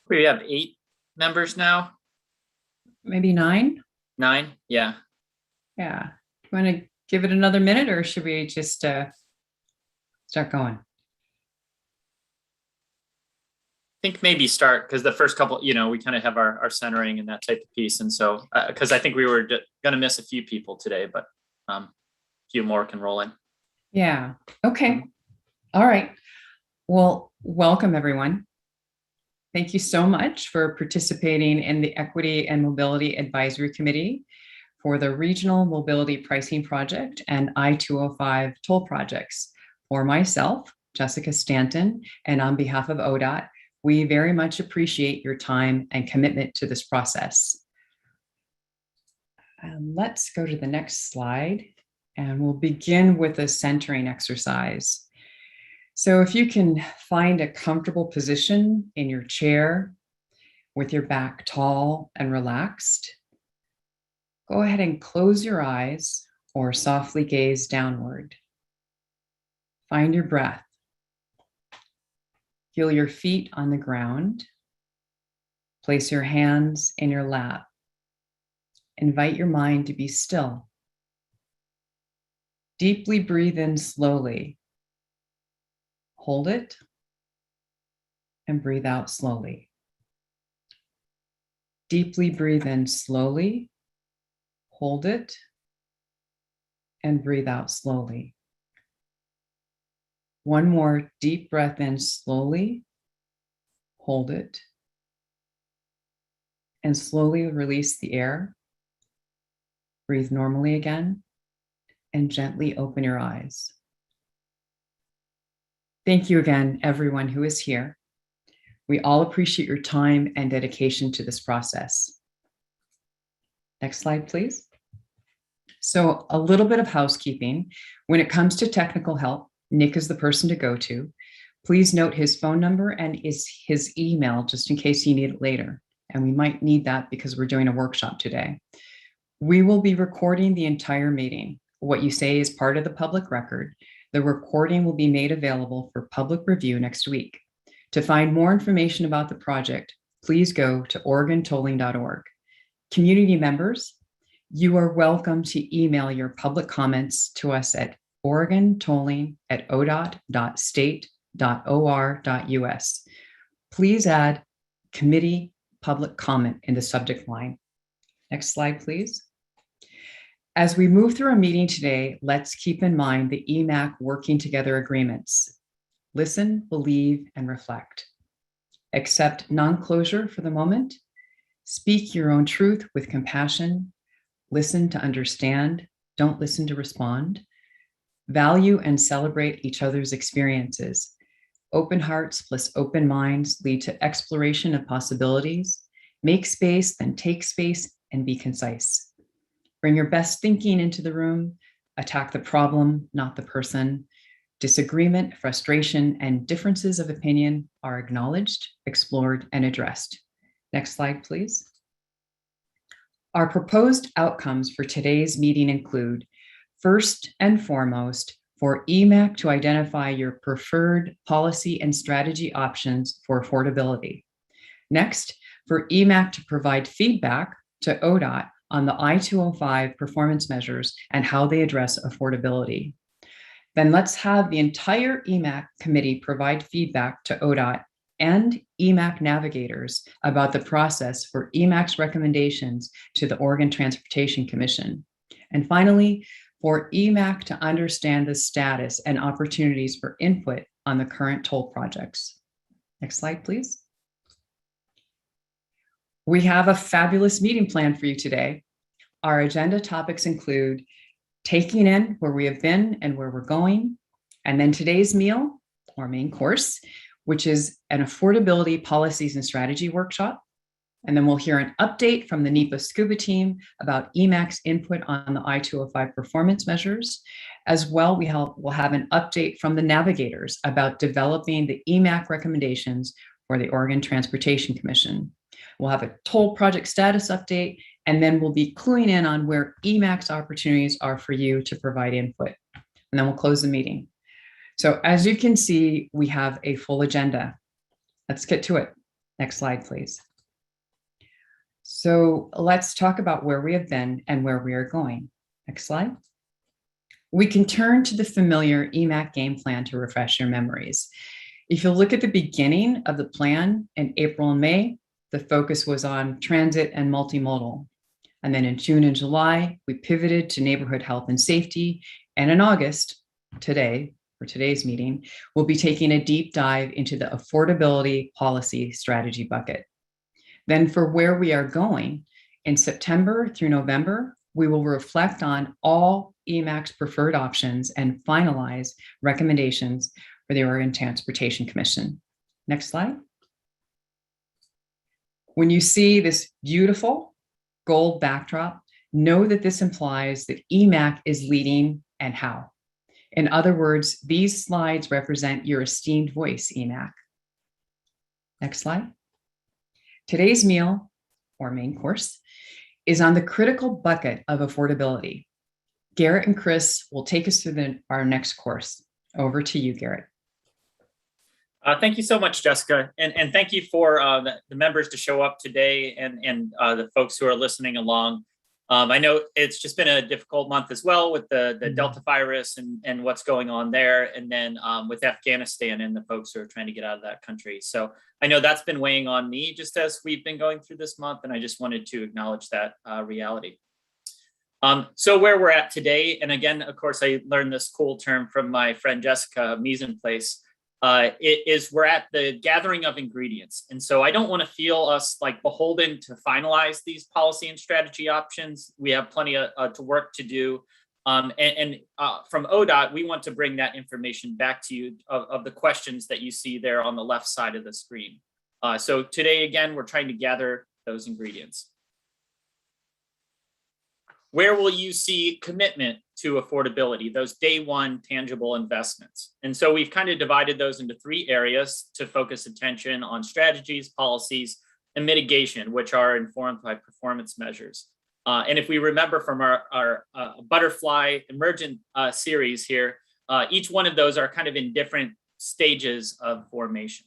We have 8 members now. Maybe 9? 9, yeah. Yeah. You want to give it another minute, or should we just start going? I think maybe start because the first couple, we kind of have our centering and that type of piece. And so, because I think we were going to miss a few people today, but a few more can roll in. Yeah. Okay. All right. Well, welcome everyone. Thank you so much for participating in the Equity and Mobility Advisory Committee for the Regional Mobility Pricing Project and I-205 toll projects. For myself, Jessica Stanton, and on behalf of ODOT, we very much appreciate your time and commitment to this process. Let's go to the next slide, and we'll begin with a centering exercise. So if you can find a comfortable position in your chair with your back tall and relaxed, go ahead and close your eyes or softly gaze downward. Find your breath. Feel your feet on the ground. Place your hands in your lap. Invite your mind to be still. Deeply breathe in slowly. Hold it and breathe out slowly. Deeply breathe in slowly. Hold it and breathe out slowly. One more deep breath in slowly. Hold it and slowly release the air. Breathe normally again and gently open your eyes. Thank you again, everyone who is here. We all appreciate your time and dedication to this process. Next slide, please. So a little bit of housekeeping. When it comes to technical help, Nick is the person to go to. Please note his phone number and his email just in case you need it later. And we might need that because we're doing a workshop today. We will be recording the entire meeting. What you say is part of the public record. The recording will be made available for public review next week. To find more information about the project, please go to OregonTolling.org. Community members, you are welcome to email your public comments to us at oregontolling@odot.state.or.us. Please add committee public comment in the subject line. Next slide, please. As we move through our meeting today, let's keep in mind the Emac working together agreements. Listen, believe, and reflect. Accept non-closure for the moment. Speak your own truth with compassion. Listen to understand. Don't listen to respond. Value and celebrate each other's experiences. Open hearts plus open minds lead to exploration of possibilities. Make space, then take space, and be concise. Bring your best thinking into the room. Attack the problem, not the person. Disagreement, frustration, and differences of opinion are acknowledged, explored, and addressed. Next slide, please. Our proposed outcomes for today's meeting include, first and foremost, for Emac to identify your preferred policy and strategy options for affordability. Next, for Emac to provide feedback to ODOT on the I-205 performance measures and how they address affordability. Then let's have the entire Emac committee provide feedback to ODOT and Emac Navigators about the process for Emac's recommendations to the Oregon Transportation Commission. And finally, for Emac to understand the status and opportunities for input on the current toll projects. Next slide, please. We have a fabulous meeting planned for you today. Our agenda topics include taking in where we have been and where we're going, and then today's meal, or main course, which is an affordability policies and strategy workshop. And then we'll hear an update from the NEPA SCUBA team about Emac's input on the I-205 performance measures. As well, we'll have an update from the Navigators about developing the Emac recommendations for the Oregon Transportation Commission. We'll have a toll project status update, and then we'll be cluing in on where Emac's opportunities are for you to provide input. And then we'll close the meeting. So as you can see, we have a full agenda. Let's get to it. Next slide, please. So let's talk about where we have been and where we are going. Next slide. We can turn to the familiar Emac game plan to refresh your memories. If you look at the beginning of the plan in April and May, the focus was on transit and multimodal. And then in June and July, we pivoted to neighborhood health and safety. And in August, today, for today's meeting, we'll be taking a deep dive into the affordability policy strategy bucket. Then for where we are going, in September through November, we will reflect on all Emac's preferred options and finalize recommendations for the Oregon Transportation Commission. Next slide. When you see this beautiful gold backdrop, know that this implies that Emac is leading and how. In other words, these slides represent your esteemed voice, Emac. Next slide. Today's meal, or main course, is on the critical bucket of affordability. Garrett and Chris will take us through our next course. Over to you, Garrett. Thank you so much, Jessica. And thank you for the members to show up today and the folks who are listening along. I know it's just been a difficult month as well with the Delta virus and what's going on there. And then with Afghanistan and the folks who are trying to get out of that country. So I know that's been weighing on me just as we've been going through this month. And I just wanted to acknowledge that reality. So where we're at today, and again, of course, I learned this cool term from my friend Jessica, mise en place. We're at the gathering of ingredients. And so I don't want to feel us like beholden to finalize these policy and strategy options. We have plenty of work to do. From ODOT, we want to bring that information back to you of the questions that you see there on the left side of the screen. So today, again, we're trying to gather those ingredients. Where will you see commitment to affordability, those day one tangible investments? And so we've kind of divided those into three areas to focus attention on: strategies, policies, and mitigation, which are informed by performance measures. And if we remember from our butterfly emergent series here, each one of those are kind of in different stages of formation.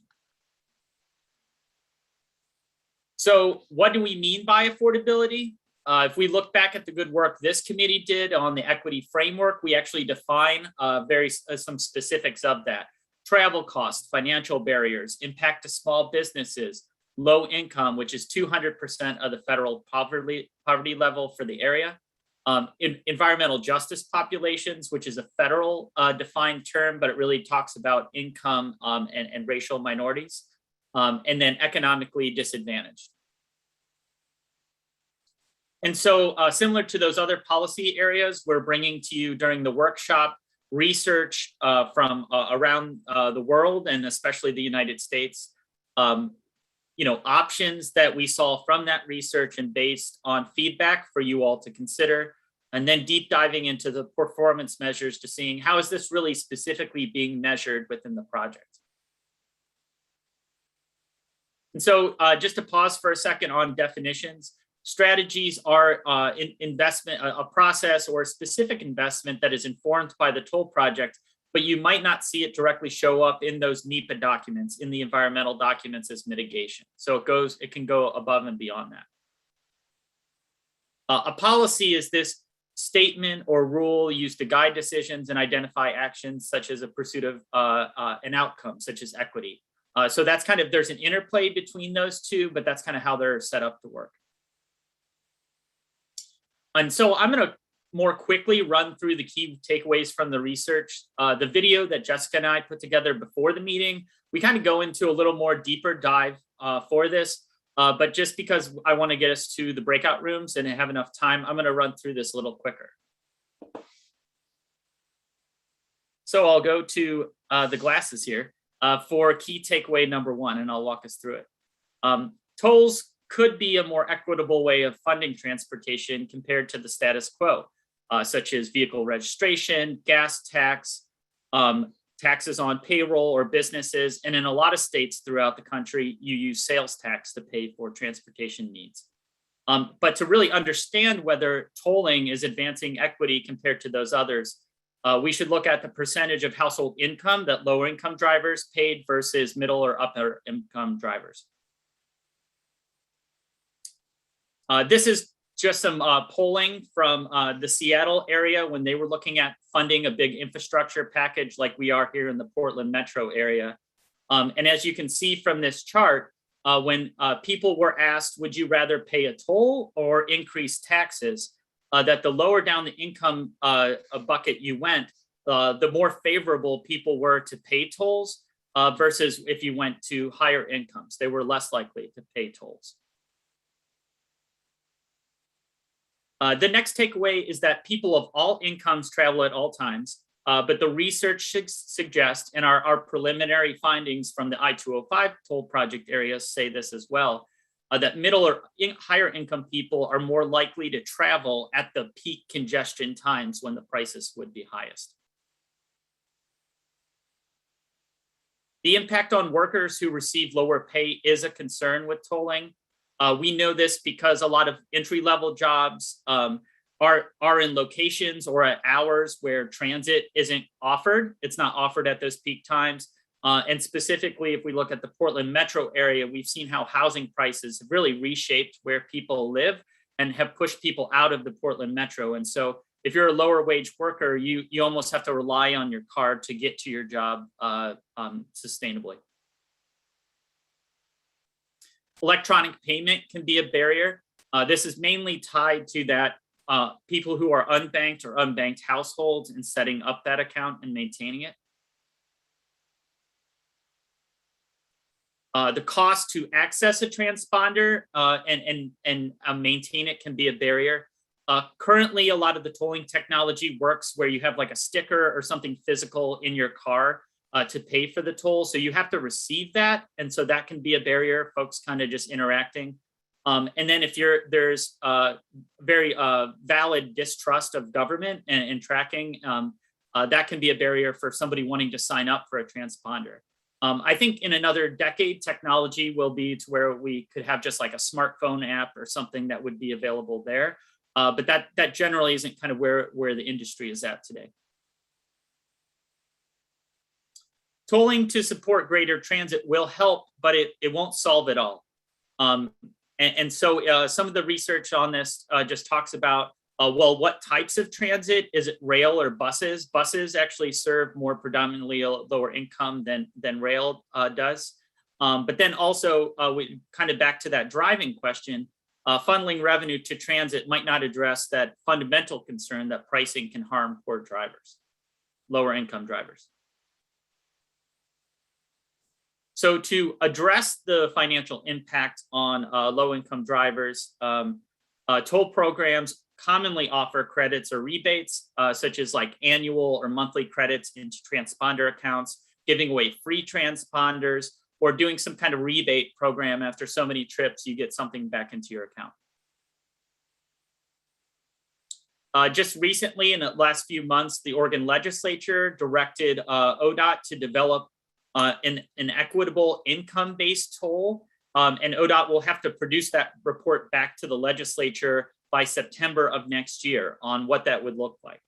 So what do we mean by affordability? If we look back at the good work this committee did on the equity framework, we actually define some specifics of that: travel costs, financial barriers, impact to small businesses, low income, which is 200% of the federal poverty level for the area, environmental justice populations, which is a federal defined term, but it really talks about income and racial minorities, and then economically disadvantaged. And so similar to those other policy areas, we're bringing to you during the workshop research from around the world, and especially the United States, options that we saw from that research and based on feedback for you all to consider, and then deep diving into the performance measures to seeing how is this really specifically being measured within the project. And so just to pause for a second on definitions. Strategies are investment, a process or a specific investment that is informed by the toll project, but you might not see it directly show up in those NEPA documents, in the environmental documents as mitigation. So it can go above and beyond that. A policy is this statement or rule used to guide decisions and identify actions such as a pursuit of an outcome, such as equity. So that's kind of, there's an interplay between those two, but that's kind of how they're set up to work. And so I'm going to more quickly run through the key takeaways from the research. The video that Jessica and I put together before the meeting, we kind of go into a little more deeper dive for this. But just because I want to get us to the breakout rooms and have enough time, I'm going to run through this a little quicker. So I'll go to the glasses here for key takeaway number one, and I'll walk us through it. Tolls could be a more equitable way of funding transportation compared to the status quo, such as vehicle registration, gas tax, taxes on payroll or businesses. And in a lot of states throughout the country, you use sales tax to pay for transportation needs. But to really understand whether tolling is advancing equity compared to those others, we should look at the percentage of household income that lower income drivers paid versus middle or upper income drivers. This is just some polling from the Seattle area when they were looking at funding a big infrastructure package like we are here in the Portland metro area. And as you can see from this chart, when people were asked, would you rather pay a toll or increase taxes, that the lower down the income bucket you went, the more favorable people were to pay tolls versus if you went to higher incomes, they were less likely to pay tolls. The next takeaway is that people of all incomes travel at all times, but the research should suggest, and our preliminary findings from the I-205 toll project areas say this as well, that middle or higher income people are more likely to travel at the peak congestion times when the prices would be highest. The impact on workers who receive lower pay is a concern with tolling. We know this because a lot of entry-level jobs are in locations or at hours where transit isn't offered. It's not offered at those peak times. And specifically, if we look at the Portland metro area, we've seen how housing prices have really reshaped where people live and have pushed people out of the Portland metro. And so if you're a lower wage worker, you almost have to rely on your car to get to your job sustainably. Electronic payment can be a barrier. This is mainly tied to that people who are unbanked or unbanked households and setting up that account and maintaining it. The cost to access a transponder and maintain it can be a barrier. Currently, a lot of the tolling technology works where you have like a sticker or something physical in your car to pay for the toll. So you have to receive that. And so that can be a barrier, folks kind of just interacting. And then if there's very valid distrust of government and tracking, that can be a barrier for somebody wanting to sign up for a transponder. I think in another decade, technology will be to where we could have just like a smartphone app or something that would be available there. But that generally isn't kind of where the industry is at today. Tolling to support greater transit will help, but it won't solve it all. So some of the research on this just talks about, well, what types of transit? Is it rail or buses? Buses actually serve more predominantly a lower income than rail does. But then also, we kind of back to that driving question, funneling revenue to transit might not address that fundamental concern that pricing can harm poor drivers, lower income drivers. So to address the financial impact on low-income drivers, toll programs commonly offer credits or rebates, such as like annual or monthly credits into transponder accounts, giving away free transponders, or doing some kind of rebate program. After so many trips, you get something back into your account. Just recently, in the last few months, the Oregon legislature directed ODOT to develop an equitable income-based toll, and ODOT will have to produce that report back to the legislature by September of next year on what that would look like.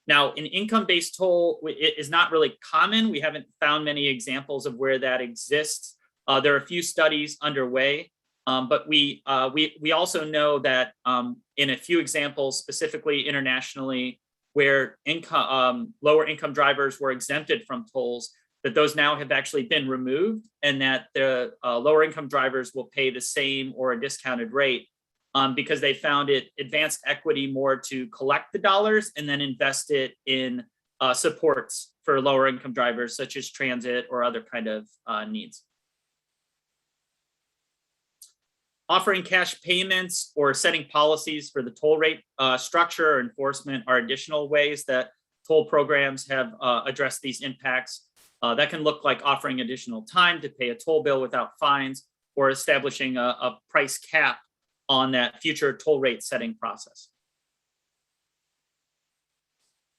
Now, an income-based toll is not really common. We haven't found many examples of where that exists. There are a few studies underway, but we also know that in a few examples, specifically internationally, where lower income drivers were exempted from tolls, that those now have actually been removed, and that the lower income drivers will pay the same or a discounted rate because they found it advanced equity more to collect the dollars and then invest it in supports for lower income drivers, such as transit or other kind of needs. Offering cash payments or setting policies for the toll rate structure or enforcement are additional ways that toll programs have addressed these impacts. That can look like offering additional time to pay a toll bill without fines, or establishing a price cap on that future toll rate setting process.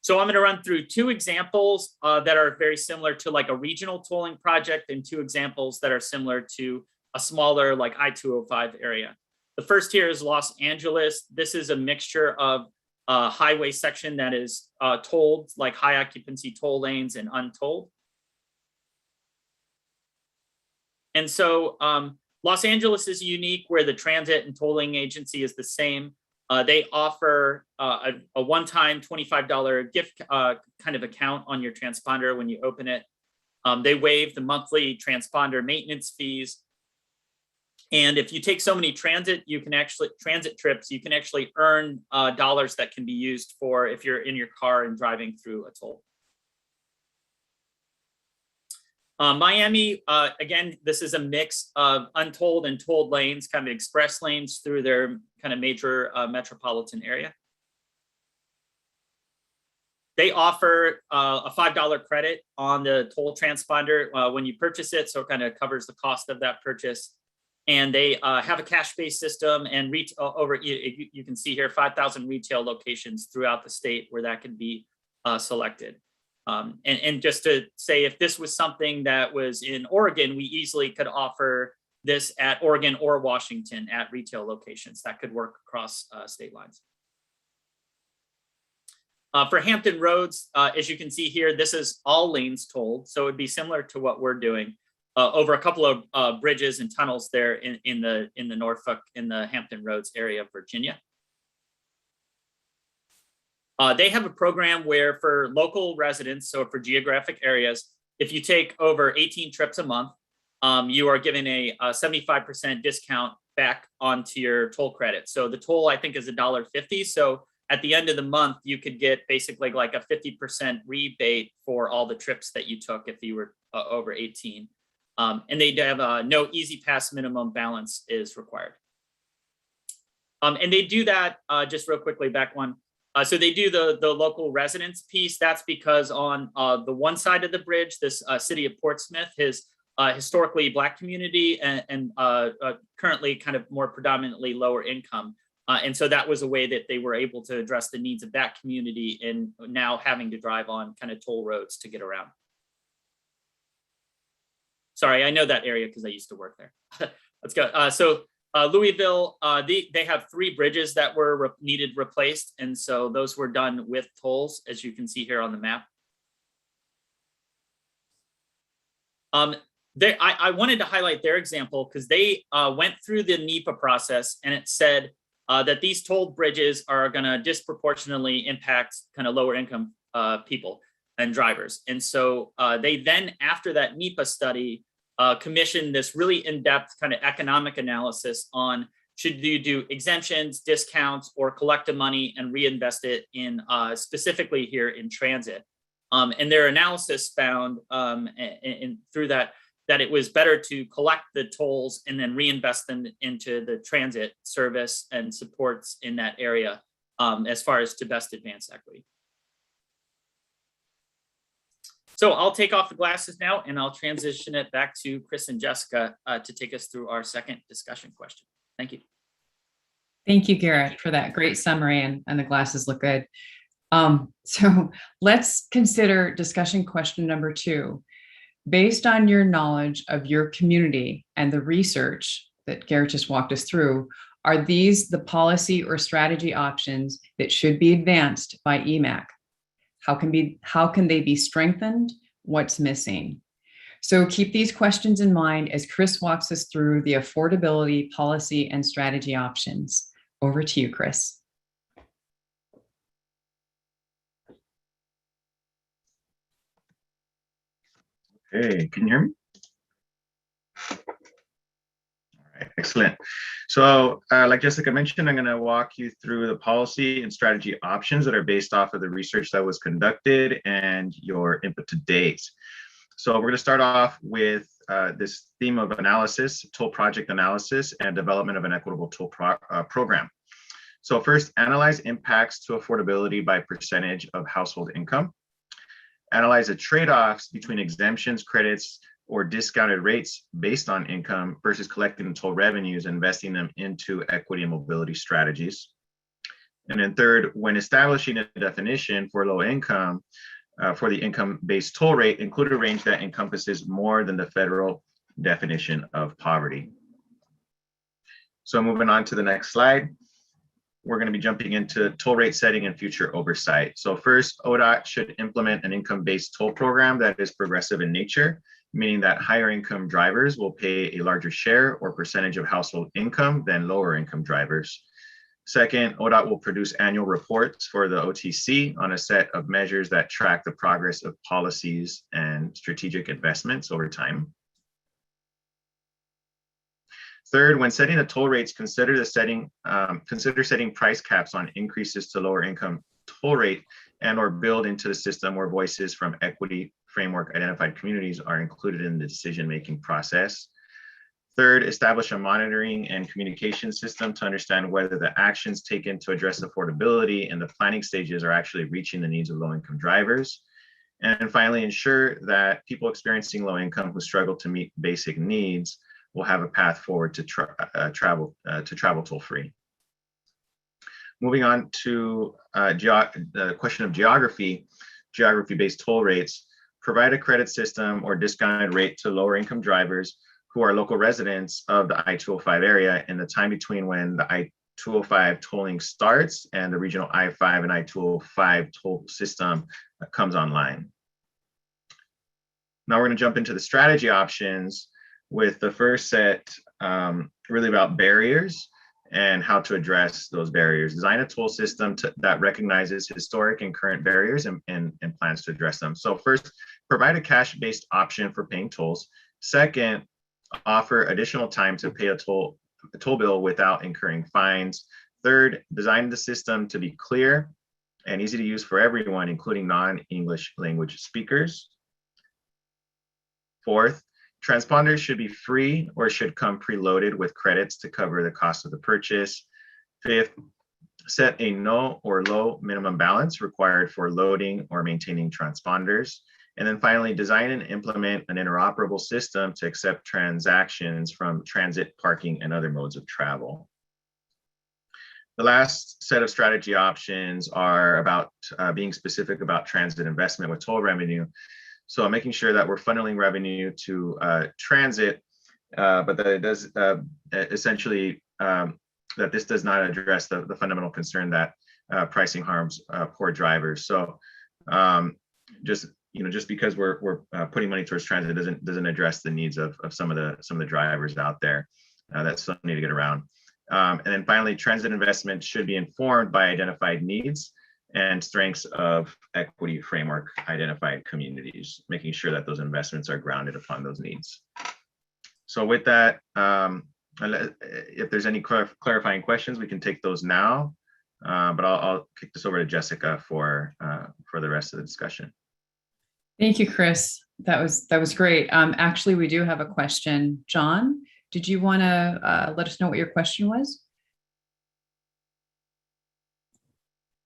So I'm going to run through two examples that are very similar to like a regional tolling project, and two examples that are similar to a smaller like I-205 area. The first here is Los Angeles. This is a mixture of highway section that is tolled, like high occupancy toll lanes, and untolled. And so Los Angeles is unique where the transit and tolling agency is the same. They offer a one-time $25 gift kind of account on your transponder when you open it. They waive the monthly transponder maintenance fees. And if you take so many transit trips, you can actually earn dollars that can be used for if you're in your car and driving through a toll. Miami, again, this is a mix of untolled and tolled lanes, kind of express lanes through their kind of major metropolitan area. They offer a $5 credit on the toll transponder when you purchase it, so it kind of covers the cost of that purchase. And they have a cash-based system, and you can see here 5,000 retail locations throughout the state where that can be selected. And just to say, if this was something that was in Oregon, we easily could offer this at Oregon or Washington at retail locations. That could work across state lines. For Hampton Roads, as you can see here, this is all lanes tolled. So it'd be similar to what we're doing over a couple of bridges and tunnels there in the Norfolk, in the Hampton Roads area of Virginia. They have a program where for local residents, so for geographic areas, if you take over 18 trips a month, you are given a 75% discount back onto your toll credit. So the toll, I think, is $1.50. So at the end of the month, you could get basically like a 50% rebate for all the trips that you took if you were over 18. And they have no easy pass minimum balance is required. And they do that, just real quickly, back one. So they do the local residents piece. That's because on the one side of the bridge, this city of Portsmouth, his historically Black community and currently kind of more predominantly lower income. And so that was a way that they were able to address the needs of that community in now having to drive on kind of toll roads to get around. Sorry, I know that area because I used to work there. Let's go. Louisville, they have 3 bridges that were needed replaced. And so those were done with tolls, as you can see here on the map. I wanted to highlight their example because they went through the NEPA process, and it said that these tolled bridges are going to disproportionately impact kind of lower income people and drivers. And so they then, after that NEPA study, commissioned this really in-depth kind of economic analysis on should you do exemptions, discounts, or collect the money and reinvest it in specifically here in transit. And their analysis found through that it was better to collect the tolls and then reinvest them into the transit service and supports in that area as far as to best advance equity. So I'll take off the glasses now and I'll transition it back to Chris and Jessica to take us through our second discussion question. Thank you. Thank you, Garrett, for that great summary, and the glasses look good. So let's consider discussion question number 2. Based on your knowledge of your community and the research that Garrett just walked us through, are these the policy or strategy options that should be advanced by Emac? How can they be strengthened? What's missing? So keep these questions in mind as Chris walks us through the affordability policy and strategy options. Over to you, Chris. Hey, can you hear me? All right, excellent. So like Jessica mentioned, I'm going to walk you through the policy and strategy options that are based off of the research that was conducted and your input to date. So we're going to start off with this theme of analysis, toll project analysis, and development of an equitable toll program. So first, analyze impacts to affordability by percentage of household income. Analyze the trade-offs between exemptions, credits, or discounted rates based on income versus collecting toll revenues and investing them into equity and mobility strategies. And then third, when establishing a definition for low income, for the income-based toll rate, include a range that encompasses more than the federal definition of poverty. So moving on to the next slide, we're going to be jumping into toll rate setting and future oversight. So first, ODOT should implement an income-based toll program that is progressive in nature meaning that higher income drivers will pay a larger share or percentage of household income than lower income drivers. Second, ODOT will produce annual reports for the OTC on a set of measures that track the progress of policies and strategic investments over time. Third, when setting the toll rates, consider setting price caps on increases to lower income toll rate and or build into the system where voices from equity framework identified communities are included in the decision-making process. Third, establish a monitoring and communication system to understand whether the actions taken to address affordability in the planning stages are actually reaching the needs of low-income drivers. And finally, ensure that people experiencing low income who struggle to meet basic needs will have a path forward to travel toll-free. Moving on to the question of geography-based toll rates. Provide a credit system or discounted rate to lower income drivers who are local residents of the I-205 area in the time between when the I-205 tolling starts and the regional I-5 and I-205 toll system comes online. Now we're going to jump into the strategy options with the first set really about barriers and how to address those barriers. Design a toll system that recognizes historic and current barriers and plans to address them. So first, provide a cash-based option for paying tolls. Second, offer additional time to pay a toll bill without incurring fines. Third, design the system to be clear and easy to use for everyone, including non-English language speakers. Fourth, transponders should be free or should come preloaded with credits to cover the cost of the purchase. Fifth, set a no or low minimum balance required for loading or maintaining transponders. And then finally, design and implement an interoperable system to accept transactions from transit, parking, and other modes of travel. The last set of strategy options are about being specific about transit investment with toll revenue. So making sure that we're funneling revenue to transit, but that it does essentially, that this does not address the fundamental concern that pricing harms poor drivers. So just because we're putting money towards transit doesn't address the needs of some of the drivers out there that still need to get around. And then finally, transit investment should be informed by identified needs and strengths of equity framework identified communities, making sure that those investments are grounded upon those needs. So with that, if there's any clarifying questions, we can take those now, but I'll kick this over to Jessica for the rest of the discussion. Thank you, Chris. That was great. Actually, we do have a question. John, did you want to let us know what your question was?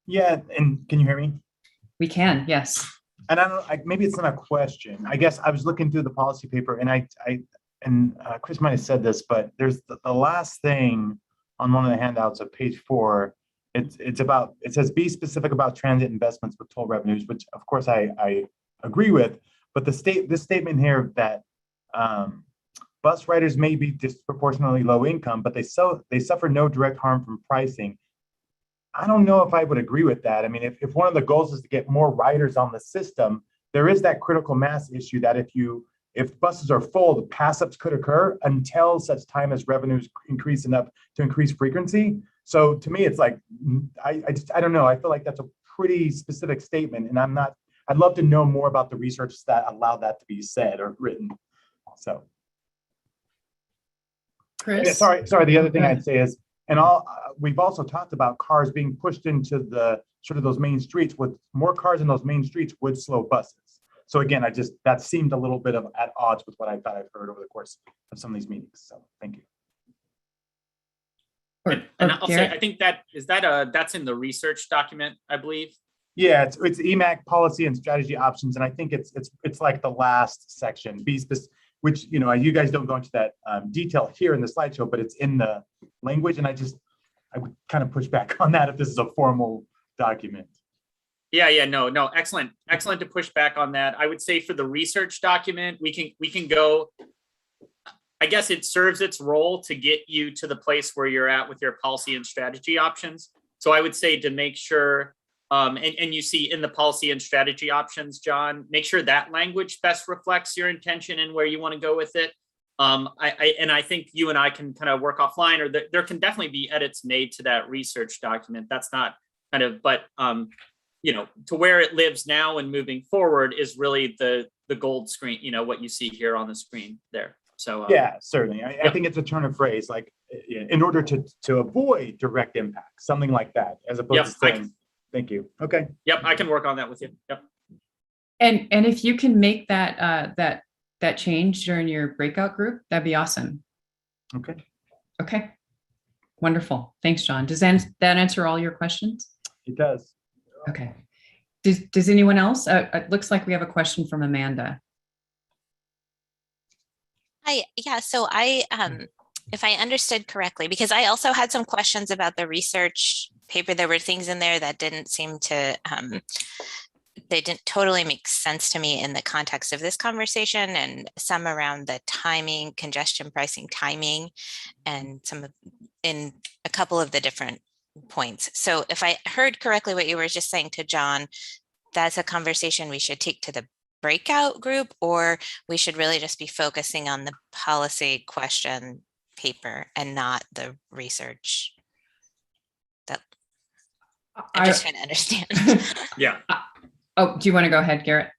Yeah, and can you hear me? We can, yes. And maybe it's not a question. I guess I was looking through the policy paper, and Chris might have said this, but there's the last thing on one of the handouts of page 4. It says be specific about transit investments with toll revenues, which of course I agree with. But this statement here that bus riders may be disproportionately low income, but they suffer no direct harm from pricing. I don't know if I would agree with that. I mean, if one of the goals is to get more riders on the system, there is that critical mass issue that if buses are full, the pass-ups could occur until such time as revenues increase enough to increase frequency. So to me, it's like, I don't know. I feel like that's a pretty specific statement, and I'd love to know more about the research that allowed that to be said or written. So. Chris? Yeah, sorry. The other thing I'd say is, we've also talked about cars being pushed into the sort of those main streets. With more cars in those main streets would slow buses. So again, that seemed a little bit at odds with what I thought I've heard over the course of some of these meetings. So thank you. And I'll say, I think that's in the research document, I believe. Yeah, it's Emac policy and strategy options, and I think it's like the last section. Which you guys don't go into that detail here in the slideshow, but it's in the language, and I would kind of push back on that if this is a formal document. Yeah, no, excellent to push back on that. I would say for the research document, we can go. I guess it serves its role to get you to the place where you're at with your policy and strategy options. So I would say to make sure and you see in the policy and strategy options, John, make sure that language best reflects your intention and where you want to go with it. I think you and I can kind of work offline, or there can definitely be edits made to that research document. That's not kind of, but to where it lives now and moving forward is really the gold screen, what you see here on the screen there. So yeah, certainly. I think it's a turn of phrase, like in order to avoid direct impact, something like that, as opposed to saying, thank you. Okay. Yep, I can work on that with you. Yep. And if you can make that change during your breakout group, that'd be awesome. Okay. Wonderful. Thanks, John. Does that answer all your questions? It does. Okay. Does anyone else? It looks like we have a question from Amanda. Hi. Yeah. So if I understood correctly, because I also had some questions about the research paper, there were things in there that didn't seem to, they didn't totally make sense to me in the context of this conversation, and some around the timing, congestion pricing timing, and in a couple of the different points. So if I heard correctly what you were just saying to John, that's a conversation we should take to the breakout group, or we should really just be focusing on the policy question paper and not the research. That I'm just trying to understand. Yeah. Oh, do you want to go ahead, Garrett?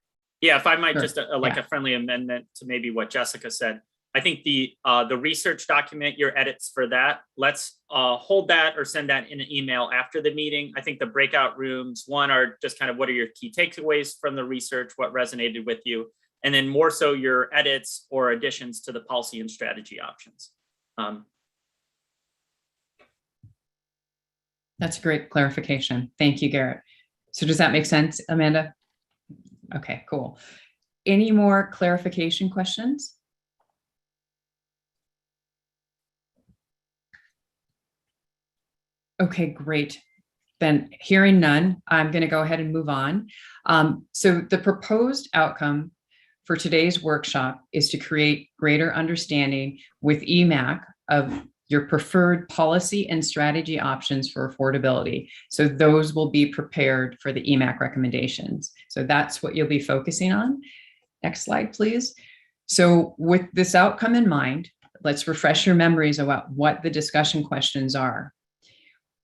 Yeah, if I might Sure. just a friendly amendment to maybe what Jessica said. I think the research document, your edits for that, let's hold that or send that in an email after the meeting. I think the breakout rooms, one, are just kind of what are your key takeaways from the research, what resonated with you, and then more so your edits or additions to the policy and strategy options. That's a great clarification. Thank you, Garrett. So does that make sense, Amanda? Okay, cool. Any more clarification questions? Okay, great. Then hearing none, I'm going to go ahead and move on. So the proposed outcome for today's workshop is to create greater understanding with Emac of your preferred policy and strategy options for affordability. So those will be prepared for the Emac recommendations. So that's what you'll be focusing on. Next slide, please. So with this outcome in mind, let's refresh your memories about what the discussion questions are.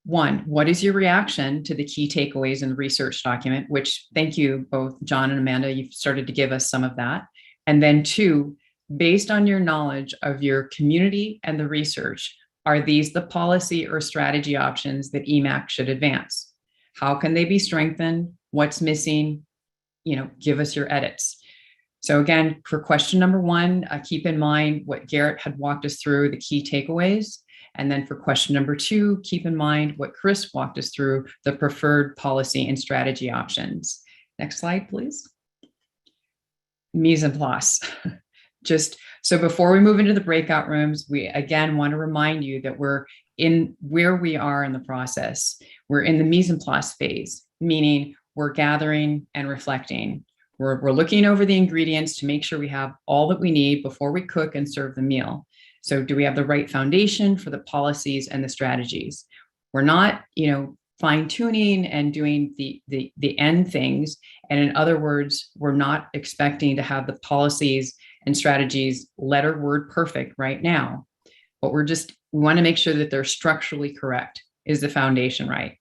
One, what is your reaction to the key takeaways in the research document, which thank you both, John and Amanda, you've started to give us some of that. And then two, based on your knowledge of your community and the research, are these the policy or strategy options that Emac should advance? How can they be strengthened? What's missing? Give us your edits. So again, for question number one, keep in mind what Garrett had walked us through, the key takeaways. And then for question number two, keep in mind what Chris walked us through, the preferred policy and strategy options. Next slide, please. Mise en place. Just so before we move into the breakout rooms, we again want to remind you that we're in where we are in the process. We're in the mise en place phase, meaning we're gathering and reflecting. We're looking over the ingredients to make sure we have all that we need before we cook and serve the meal. So do we have the right foundation for the policies and the strategies? We're not, fine tuning and doing the end things. And in other words, we're not expecting to have the policies and strategies letter word perfect right now. But we want to make sure that they're structurally correct. Is the foundation right?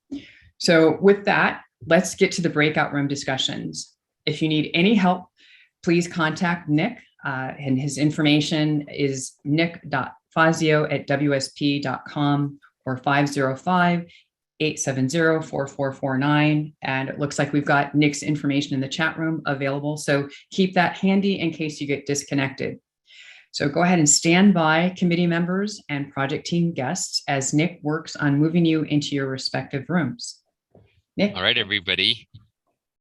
So with that, let's get to the breakout room discussions. If you need any help, please contact Nick. And his information is nick.fazio@wsp.com or 505-870-4449. And it looks like we've got Nick's information in the chat room available. So keep that handy in case you get disconnected. So go ahead and stand by, committee members and project team guests, as Nick works on moving you into your respective rooms. Nick. All right, everybody.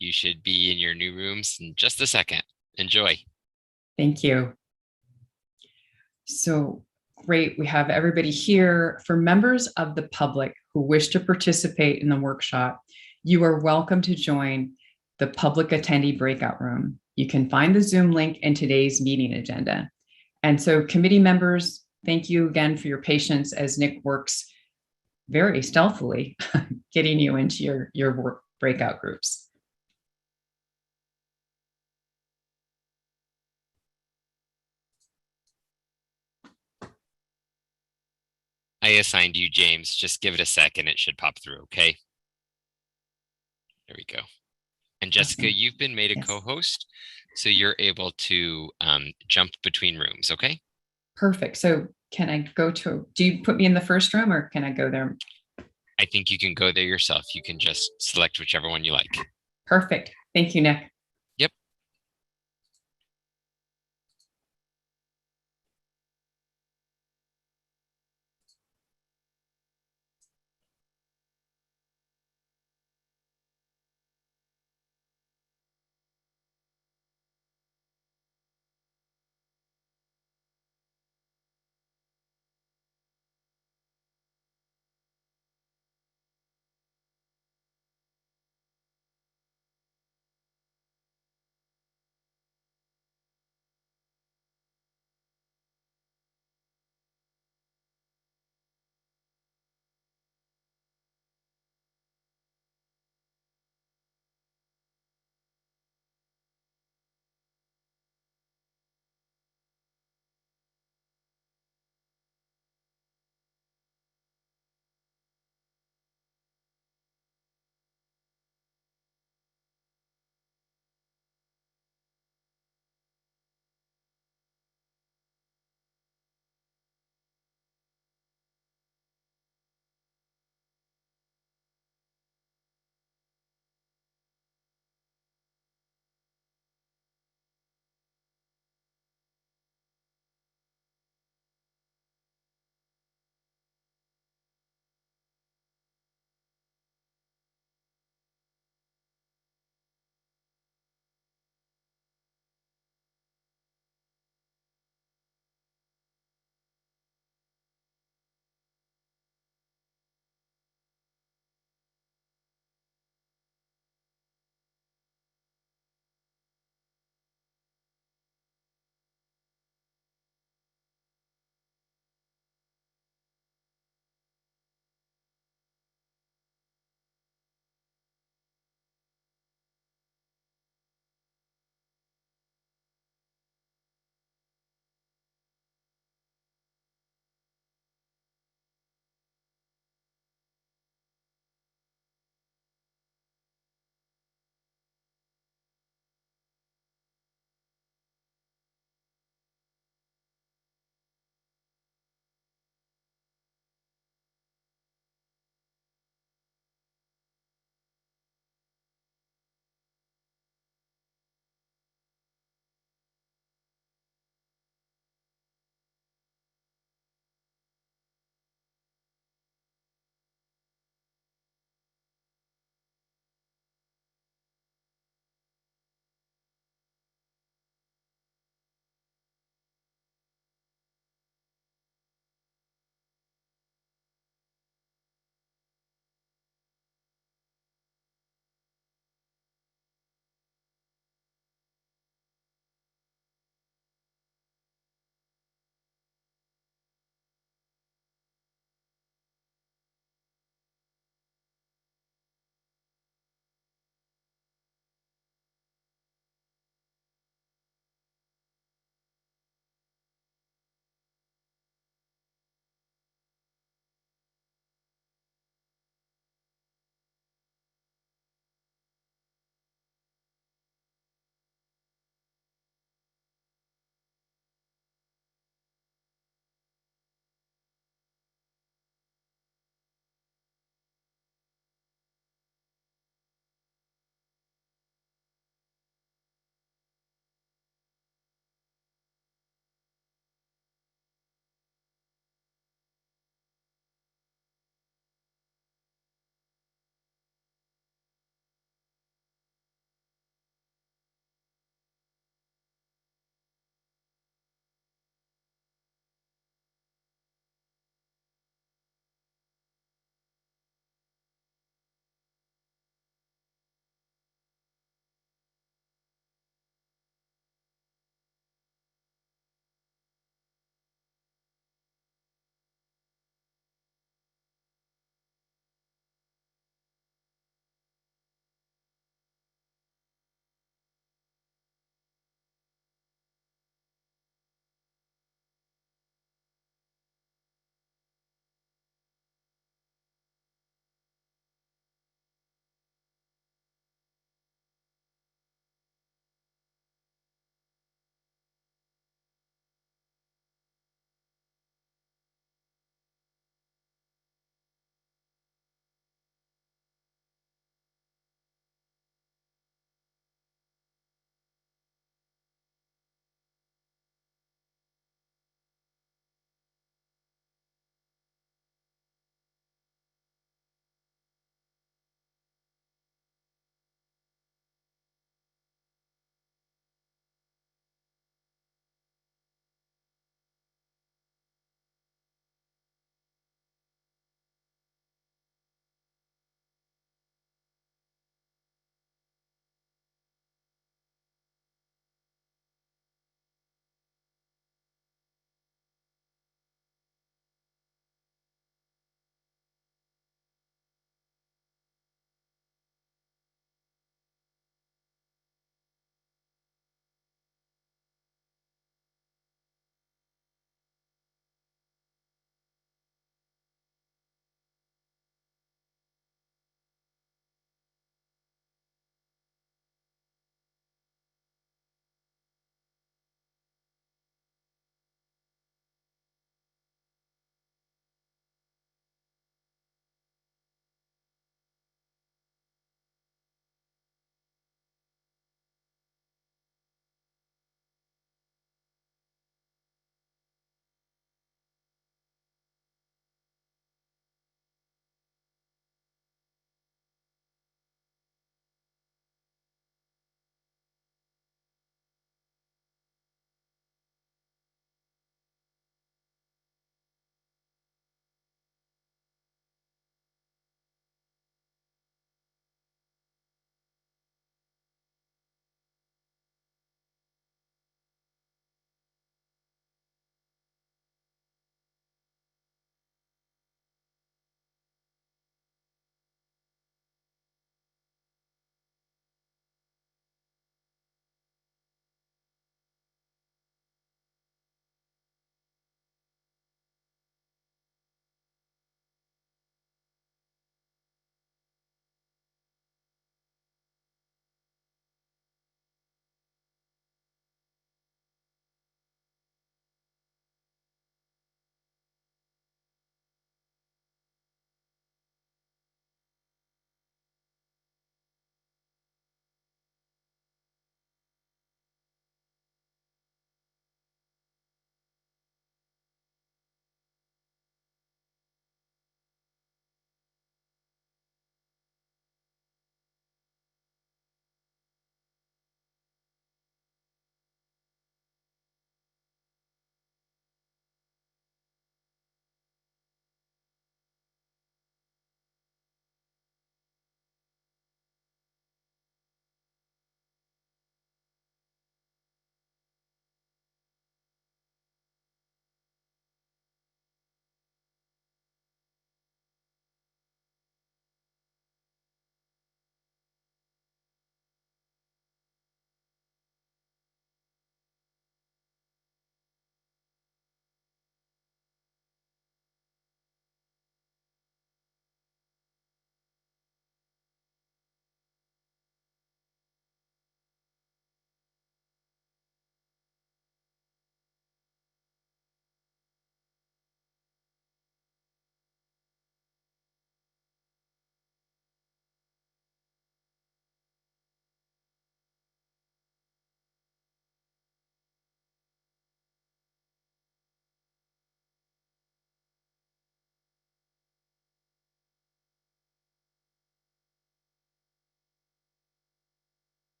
You should be in your new rooms in just a second. Enjoy. Thank you. So great, we have everybody here. For members of the public who wish to participate in the workshop, you are welcome to join the public attendee breakout room. You can find the Zoom link in today's meeting agenda. And so committee members, thank you again for your patience as Nick works very stealthily getting you into your breakout groups. I assigned you, James. Just give it a second. It should pop through, okay? There we go. And Jessica, Awesome. you've been made a Yes. co-host, so you're able to jump between rooms, okay? Perfect. So can I go to, do you put me in the first room or can I go there? I think you can go there yourself. You can just select whichever one you like. Perfect. Thank you, Nick. Yep.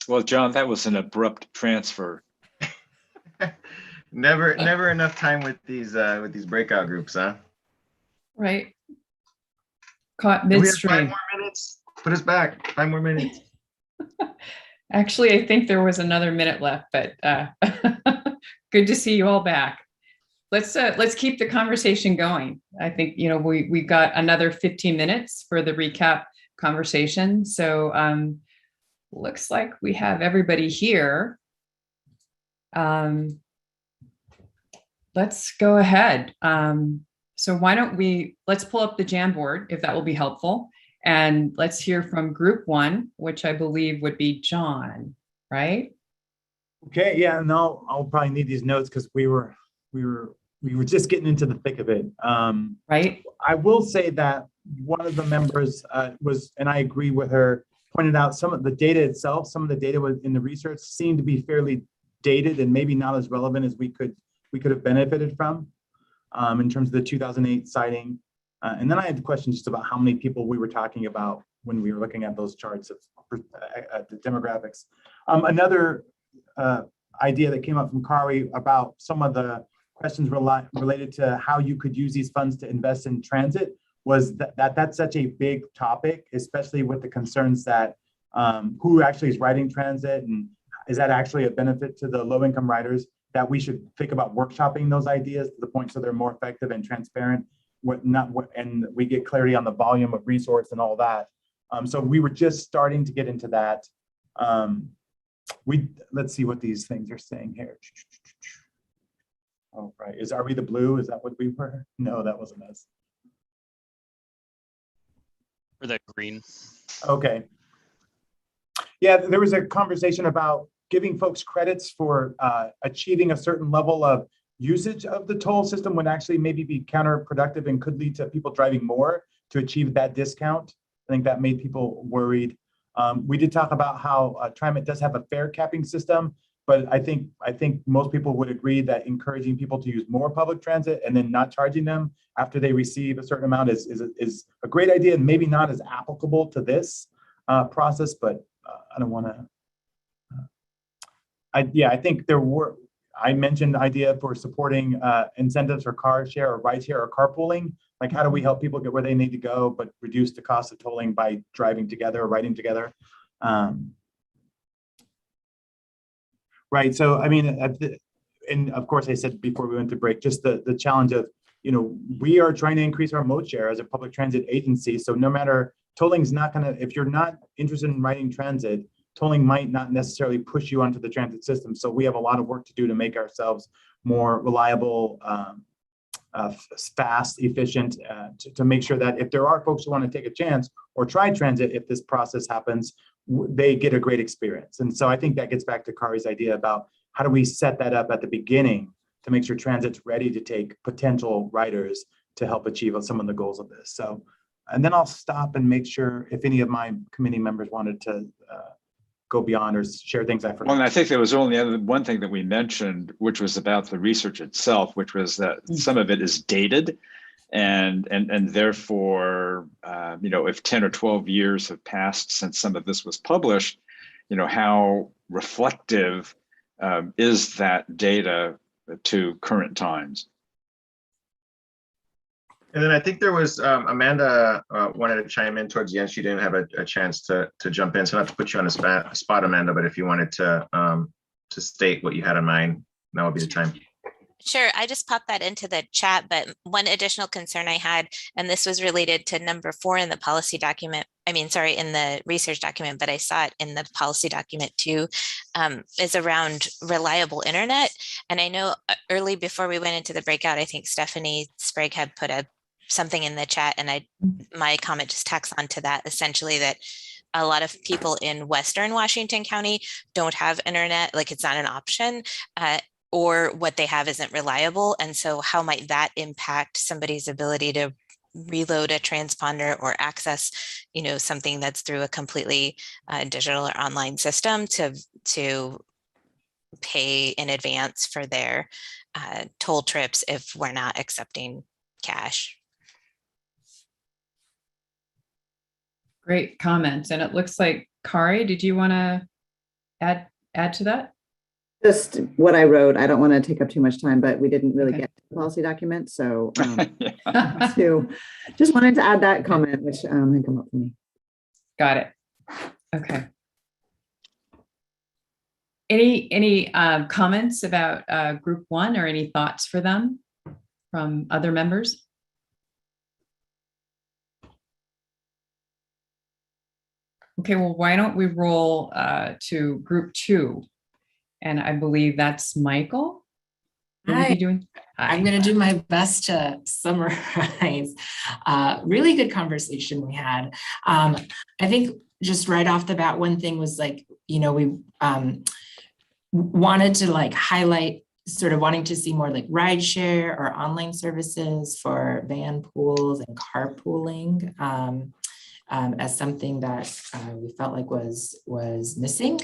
Well, John, that was an abrupt transfer. Never enough time with these breakout groups, huh? Right. Caught Do we have 5 midstream. more minutes? Put us back. 5 more minutes. Actually, I think there was another minute left, but good to see you all back. Let's keep the conversation going. I think, you know, we've got another 15 minutes for the recap conversation. So looks like we have everybody here. Let's go ahead. So why don't let's pull up the Jamboard, if that will be helpful. And let's hear from group 1, which I believe would be John, right? Okay, yeah, no, I'll probably need these notes because we were just getting into the thick of it. Right. I will say that one of the members was, and I agree with her, pointed out some of the data itself, some of the data in the research seemed to be fairly dated and maybe not as relevant as we could have benefited from in terms of the 2008 sighting. And then I had questions just about how many people we were talking about when we were looking at those charts of the demographics. Another idea that came up from Kari about some of the questions related to how you could use these funds to invest in transit was that's such a big topic, especially with the concerns that who actually is riding transit and is that actually a benefit to the low-income riders, that we should think about workshopping those ideas to the point so they're more effective and transparent, and we get clarity on the volume of resource and all that. So we were just starting to get into that. Let's see what these things are saying here. Oh, right. Are we the blue? Is that what we were? No, that wasn't us. Or the green. Okay. Yeah, there was a conversation about giving folks credits for achieving a certain level of usage of the toll system would actually maybe be counterproductive and could lead to people driving more to achieve that discount. I think that made people worried. We did talk about how TriMet does have a fare capping system, but I think most people would agree that encouraging people to use more public transit and then not charging them after they receive a certain amount is a great idea and maybe not as applicable to this process, but I don't want to. I think I mentioned the idea for supporting incentives for car share or ride share or carpooling. Like, how do we help people get where they need to go, but reduce the cost of tolling by driving together or riding together? Right. So, I mean, and of course, I said before we went to break, just the challenge of, you know, we are trying to increase our mode share as a public transit agency. So no matter, tolling is not going to, if you're not interested in riding transit, tolling might not necessarily push you onto the transit system. So we have a lot of work to do to make ourselves more reliable, fast, efficient, to make sure that if there are folks who want to take a chance or try transit, if this process happens, they get a great experience. And so I think that gets back to Kari's idea about how do we set that up at the beginning to make sure transit's ready to take potential riders to help achieve some of the goals of this. So, and then I'll stop and make sure if any of my committee members wanted to go beyond or share things I forgot. Well, and I think there was only one thing that we mentioned, which was about the research itself, which was that some of it is dated, and therefore, you know, if 10 or 12 years have passed since some of this was published, you know, how reflective is that data to current times? And then I think there was Amanda wanted to chime in towards the end. She didn't have a chance to jump in, so not to put you on the spot, Amanda. But if you wanted to state what you had in mind, now would be the time. Sure, I just popped that into the chat, but one additional concern I had, and this was related to number 4 in the policy document, in the research document, but I saw it in the policy document too, is around reliable internet. And I know early before we went into the breakout, I think Stephanie Sprague had put something in the chat, and my comment just tacks on to that, essentially that a lot of people in Western Washington County don't have internet, like it's not an option. Or what they have isn't reliable. And so how might that impact somebody's ability to reload a transponder or access, you know, something that's through a completely digital or online system to pay in advance for their toll trips if we're not accepting cash? Great comments. And it looks like, Kari, did you want to add to that? Just what I wrote. I don't want to take up too much time, but we didn't really Okay. get to the policy document. So Yeah. just wanted to add that comment, which had come up for me. Got it. Okay. Any comments about group one or any thoughts for them from other members? Okay, well, why don't we roll to group two? And I believe that's Michael. Will you be doing? I'm going to do my best to summarize. Really good conversation we had. I think just right off the bat, one thing was like, we wanted to like highlight sort of wanting to see more like rideshare or online services for van pools and carpooling as something that we felt like was missing.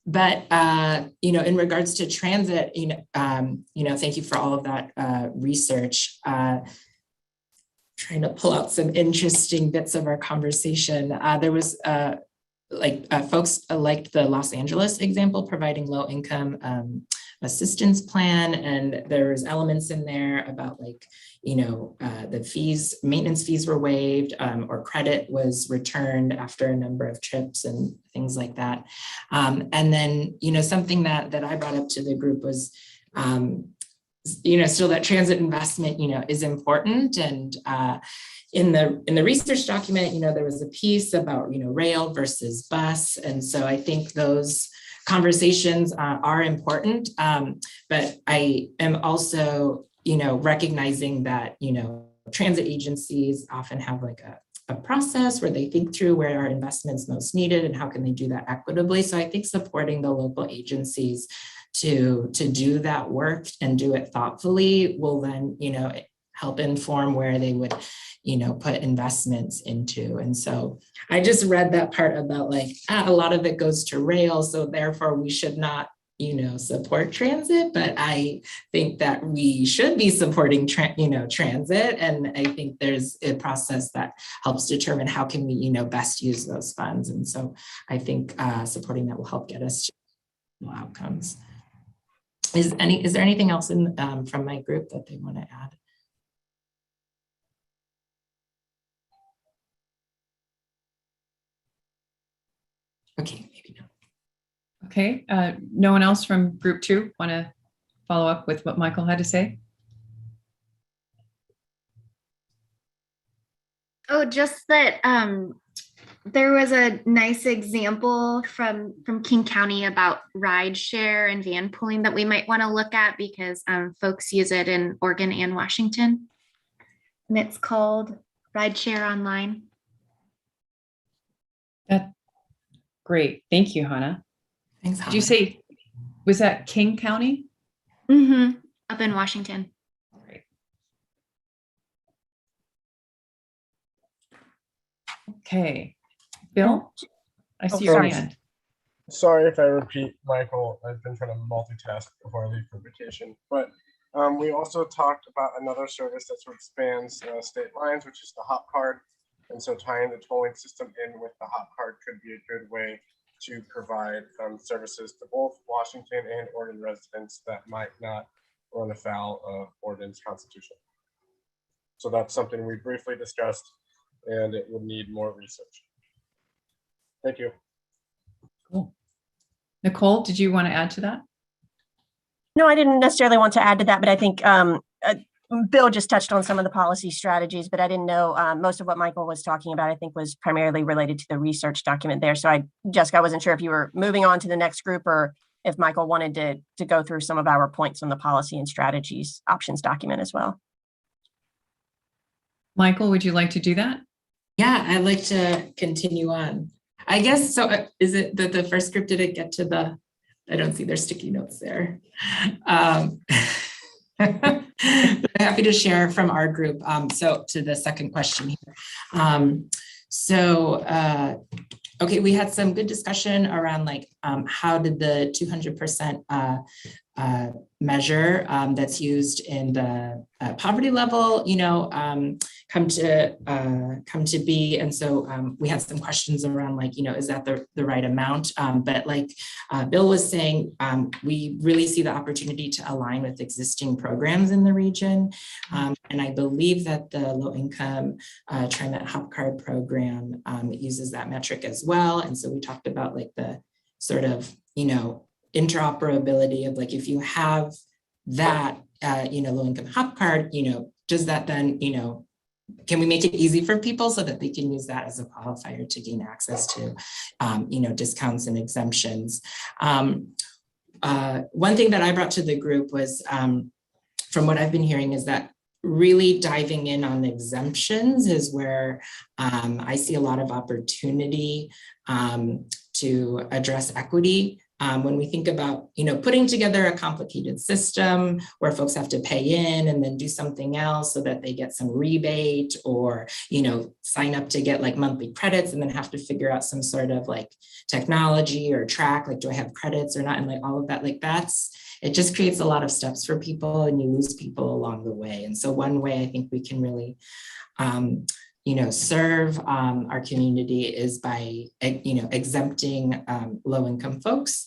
But in regards to transit, thank you for all of that research. Trying to pull out some interesting bits of our conversation. There was folks liked the Los Angeles example, providing low income assistance plan, and there was elements in there about like, the maintenance fees were waived, or credit was returned after a number of trips and things like that. And then, something that I brought up to the group was, still that transit investment, is important. And in the research document, there was a piece about, rail versus bus. And so I think those conversations are important. But I am also, recognizing that, transit agencies often have like a process where they think through where our investments most needed and how can they do that equitably. So I think supporting the local agencies to do that work and do it thoughtfully will then, help inform where they would, put investments into. And so I just read that part about like, a lot of it goes to rail. So therefore we should not, support transit, but I think that we should be supporting, transit. And I think there's a process that helps determine how can we, best use those funds. And so I think supporting that will help get us to outcomes. Is there anything else from my group that they want to add? Okay, maybe not. Okay, no one else from group two want to follow up with what Michael had to say? Oh, just that there was a nice example from King County about rideshare and van pooling that we might want to look at because folks use it in Oregon and Washington. And it's called Rideshare Online. That's great. Thank you, Hannah. Thanks, Did you say, was that King County? Mm-hmm. Up in Washington. Great. Okay. Bill, I see your hand. Sorry if I repeat, Michael. I've been trying to multitask before I leave for vacation. But we also talked about another service that sort of spans state lines, which is the Hop Card. And so tying the tolling system in with the Hop Card could be a good way to provide services to both Washington and Oregon residents that might not run afoul of Oregon's constitution. So that's something we briefly discussed, and it would need more research. Thank you. Cool. Nicole, did you want to add to that? No, I didn't necessarily want to add to that, but I think Bill just touched on some of the policy strategies, but I didn't know most of what Michael was talking about, I think was primarily related to the research document there. So Jessica, I wasn't sure if you were moving on to the next group or if Michael wanted to go through some of our points on the policy and strategies options document as well. Michael, would you like to do that? Yeah, I'd like to continue on. I guess, so is it that the first group didn't get to the, I don't see their sticky notes there. Happy to share from our group. So to the second question here. Okay, we had some good discussion around like how did the 200% measure that's used in the poverty level, come to be. And so we had some questions around like, is that the right amount? But like Bill was saying, we really see the opportunity to align with existing programs in the region. And I believe that the low income TriMet Hop Card program uses that metric as well. And so we talked about like the sort of, interoperability of like, if you have that, low income Hop Card, does that then, can we make it easy for people so that they can use that as a qualifier to gain access to, discounts and exemptions? One thing that I brought to the group was, from what I've been hearing, is that really diving in on exemptions is where I see a lot of opportunity to address equity. When we think about, putting together a complicated system where folks have to pay in and then do something else so that they get some rebate or, sign up to get like monthly credits and then have to figure out some sort of like technology or track, like, do I have credits or not? And like all of that, like it just creates a lot of steps for people and you lose people along the way. And so one way I think we can really, serve our community is by, exempting low-income folks.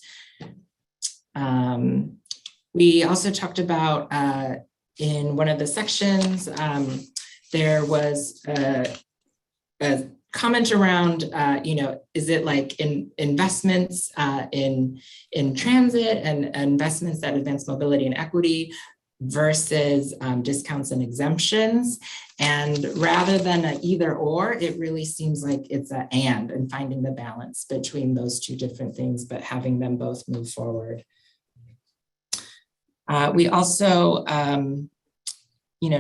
We also talked about in one of the sections, there was a comment around, is it like in investments in transit and investments that advance mobility and equity versus discounts and exemptions. And rather than an either or, it really seems like it's an and finding the balance between those two different things, but having them both move forward. We also,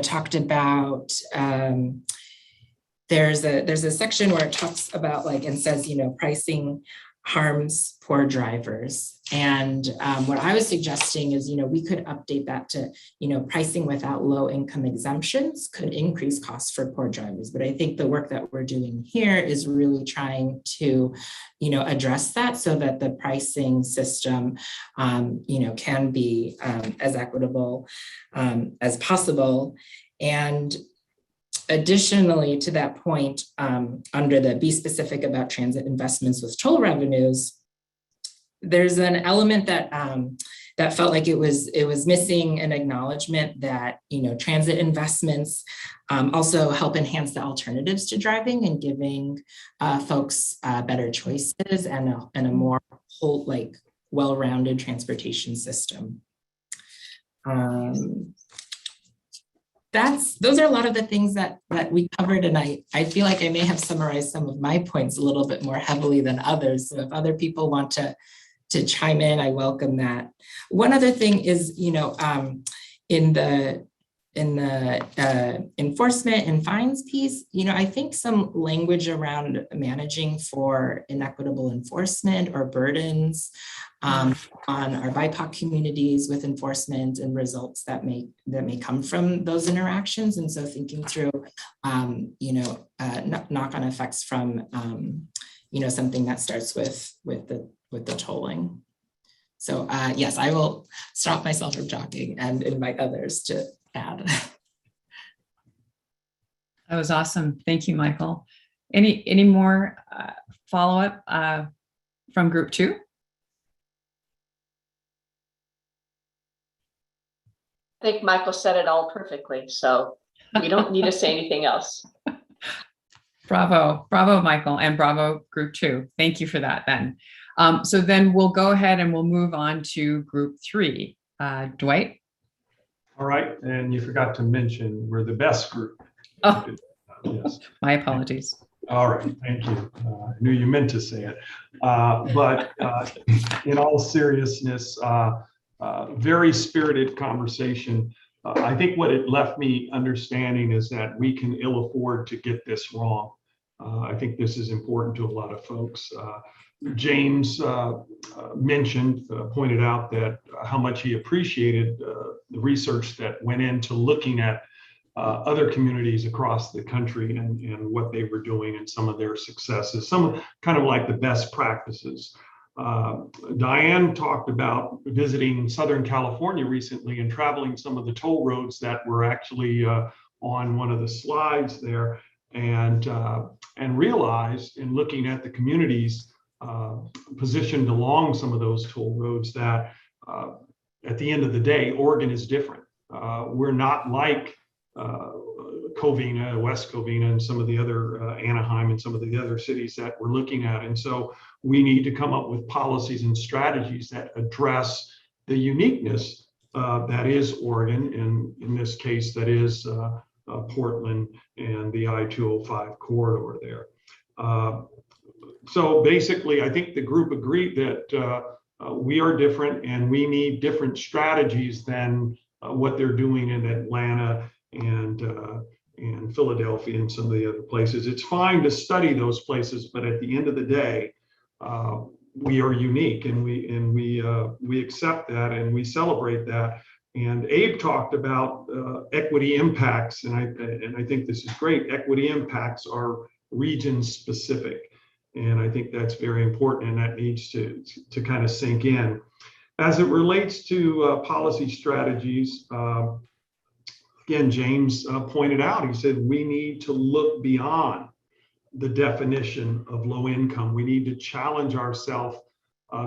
talked about, there's a section where it talks about like, and says, pricing harms poor drivers. And what I was suggesting is, we could update that to, pricing without low income exemptions could increase costs for poor drivers. But I think the work that we're doing here is really trying to, address that so that the pricing system, can be as equitable as possible. And additionally, to that point, under the be specific about transit investments with toll revenues, there's an element that that felt like it was missing an acknowledgement that transit investments also help enhance the alternatives to driving and giving folks better choices and a more whole, like well-rounded transportation system. Those are a lot of the things that we covered, and I feel like I may have summarized some of my points a little bit more heavily than others. So if other people want to chime in, I welcome that. One other thing is, in the enforcement and fines piece, I think some language around managing for inequitable enforcement or burdens on our BIPOC communities with enforcement and results that may come from those interactions. And so thinking through, knock-on effects from, something that starts with the tolling. So yes, I will stop myself from talking and invite others to add. That was awesome. Thank you, Michael. Any more follow-up from group 2? I think Michael said it all perfectly, so we don't need to say anything else. Bravo, Michael, and bravo, group 2. Thank you for that, then. So then we'll go ahead and we'll move on to group 3. Dwight? All right, and you forgot to mention we're the best group. Oh, yes. My apologies. All right, thank you. I knew you meant to say it. But in all seriousness, very spirited conversation. I think what it left me understanding is that we can ill afford to get this wrong. I think this is important to a lot of folks. James pointed out that how much he appreciated the research that went into looking at other communities across the country and what they were doing and some of their successes, some kind of like the best practices. Diane talked about visiting Southern California recently and traveling some of the toll roads that were actually on one of the slides there, and realized in looking at the communities positioned along some of those toll roads that at the end of the day, Oregon is different. We're not like Covina, West Covina, and some of the other Anaheim and some of the other cities that we're looking at. And so we need to come up with policies and strategies that address the uniqueness that is Oregon, and in this case, that is Portland and the I-205 corridor there. So basically, I think the group agreed that we are different and we need different strategies than what they're doing in Atlanta and Philadelphia and some of the other places. It's fine to study those places, but at the end of the day, we are unique, and we accept that and we celebrate that. And Abe talked about equity impacts, and I think this is great. Equity impacts are region specific, and I think that's very important, and that needs to kind of sink in. As it relates to policy strategies, again, James pointed out, he said, we need to look beyond the definition of low income. We need to challenge ourselves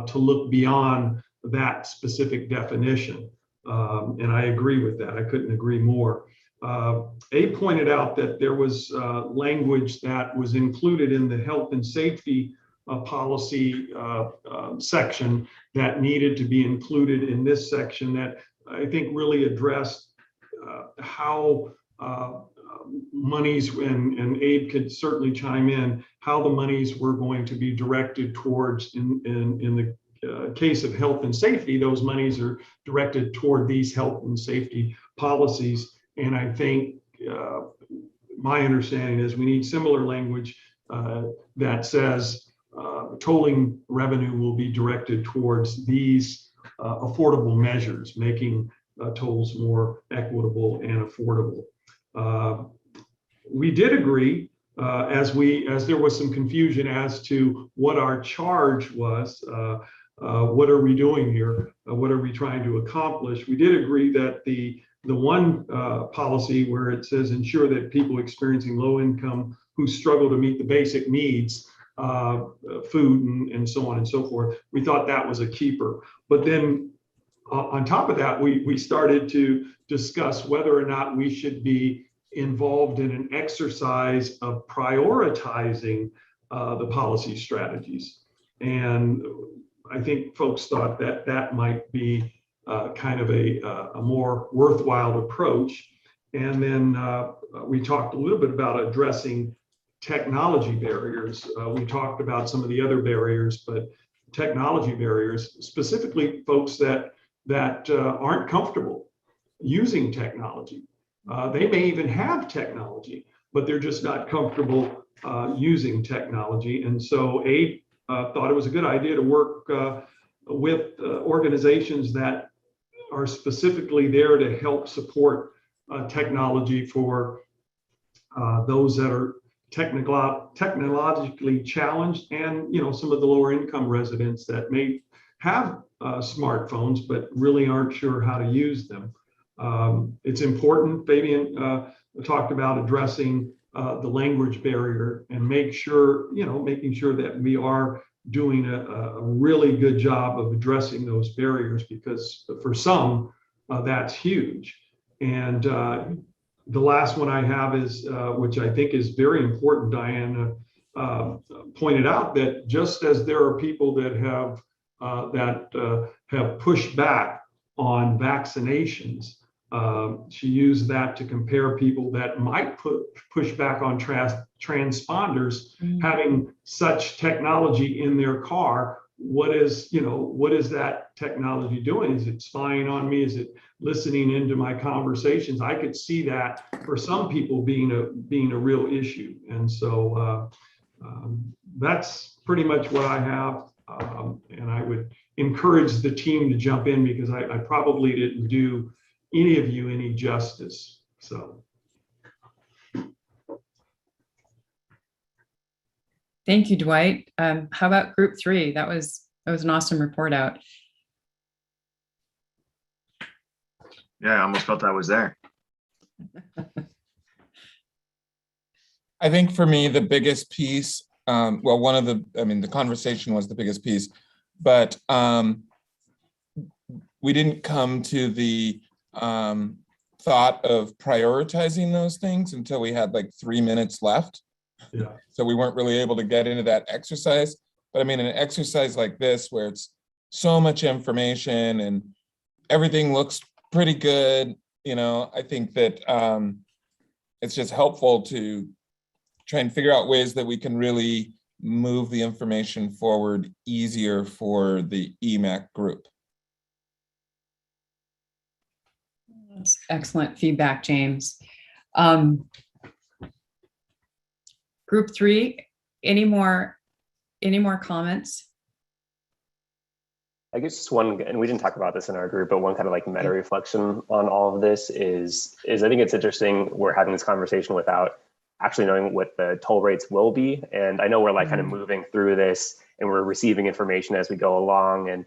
to look beyond that specific definition. And I agree with that. I couldn't agree more. Abe pointed out that there was language that was included in the health and safety policy section that needed to be included in this section that I think really addressed how monies, and Abe could certainly chime in, how the monies were going to be directed towards, in the case of health and safety, those monies are directed toward these health and safety policies. And I think my understanding is we need similar language that says tolling revenue will be directed towards these affordable measures, making tolls more equitable and affordable. We did agree, as there was some confusion as to what our charge was. What are we doing here? What are we trying to accomplish? We did agree that the one policy where it says ensure that people experiencing low income who struggle to meet the basic needs, food and so on and so forth, we thought that was a keeper. But then on top of that, we started to discuss whether or not we should be involved in an exercise of prioritizing the policy strategies. And I think folks thought that that might be kind of a more worthwhile approach. And then we talked a little bit about addressing technology barriers. We talked about some of the other barriers, but technology barriers, specifically folks that aren't comfortable using technology. They may even have technology, but they're just not comfortable using technology. And so Abe thought it was a good idea to work with organizations that are specifically there to help support technology for those that are technologically challenged, and some of the lower income residents that may have smartphones but really aren't sure how to use them. It's important. Fabian talked about addressing the language barrier and making sure that we are doing a really good job of addressing those barriers, because for some that's huge. And the last one I have is, which I think is very important, Diana pointed out, that just as there are people that have pushed back on vaccinations, she used that to compare people that might push back on transponders having such technology in their car. What is that technology doing? Is it spying on me? Is it listening into my conversations? I could see that for some people being a real issue. And so that's pretty much what I have. And I would encourage the team to jump in, because I probably didn't do any of you any justice. So. Thank you, Dwight. How about group 3? That was That was an awesome report out. Yeah, I almost felt I was there. I think for me, the biggest piece, well, the conversation was the biggest piece, but we didn't come to the thought of prioritizing those things until we had like 3 minutes left. Yeah. So we weren't really able to get into that exercise. But I mean, an exercise like this, where it's so much information and everything looks pretty good, I think that it's just helpful to try and figure out ways that we can really move the information forward easier for the Emac group. That's excellent feedback, James. Group 3, any more comments? I guess just one, and we didn't talk about this in our group, but one kind of like meta reflection on all of this is I think it's interesting we're having this conversation without actually knowing what the toll rates will be. And I know we're like kind of moving through this and we're receiving information as we go along, and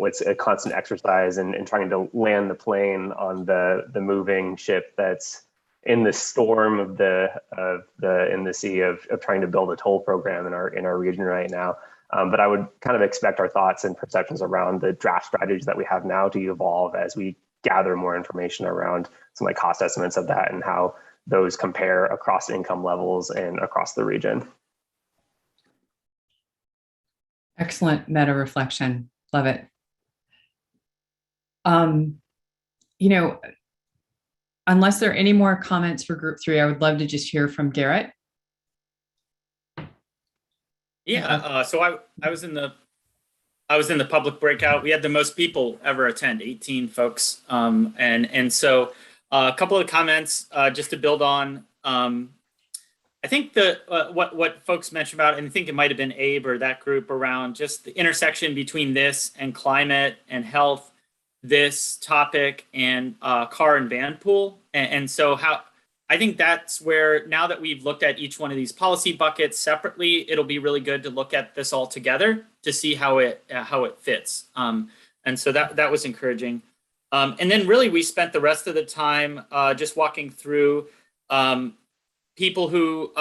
it's a constant exercise and trying to land the plane on the moving ship that's in the storm in the sea of trying to build a toll program in our region right now. But I would kind of expect our thoughts and perceptions around the draft strategies that we have now to evolve as we gather more information around some like cost estimates of that and how those compare across income levels and across the region. Excellent meta reflection. Love it. Unless there are any more comments for group 3, I would love to just hear from Garrett. Yeah, so I was in the public breakout. We had the most people ever attend, 18 folks. And so a couple of comments just to build on. I think what folks mentioned about, and I think it might have been Abe or that group, around just the intersection between this and climate and health, this topic and car and van pool. And so I think that's where, now that we've looked at each one of these policy buckets separately, it'll be really good to look at this all together to see how it fits. And so that was encouraging. And then really we spent the rest of the time just walking through people who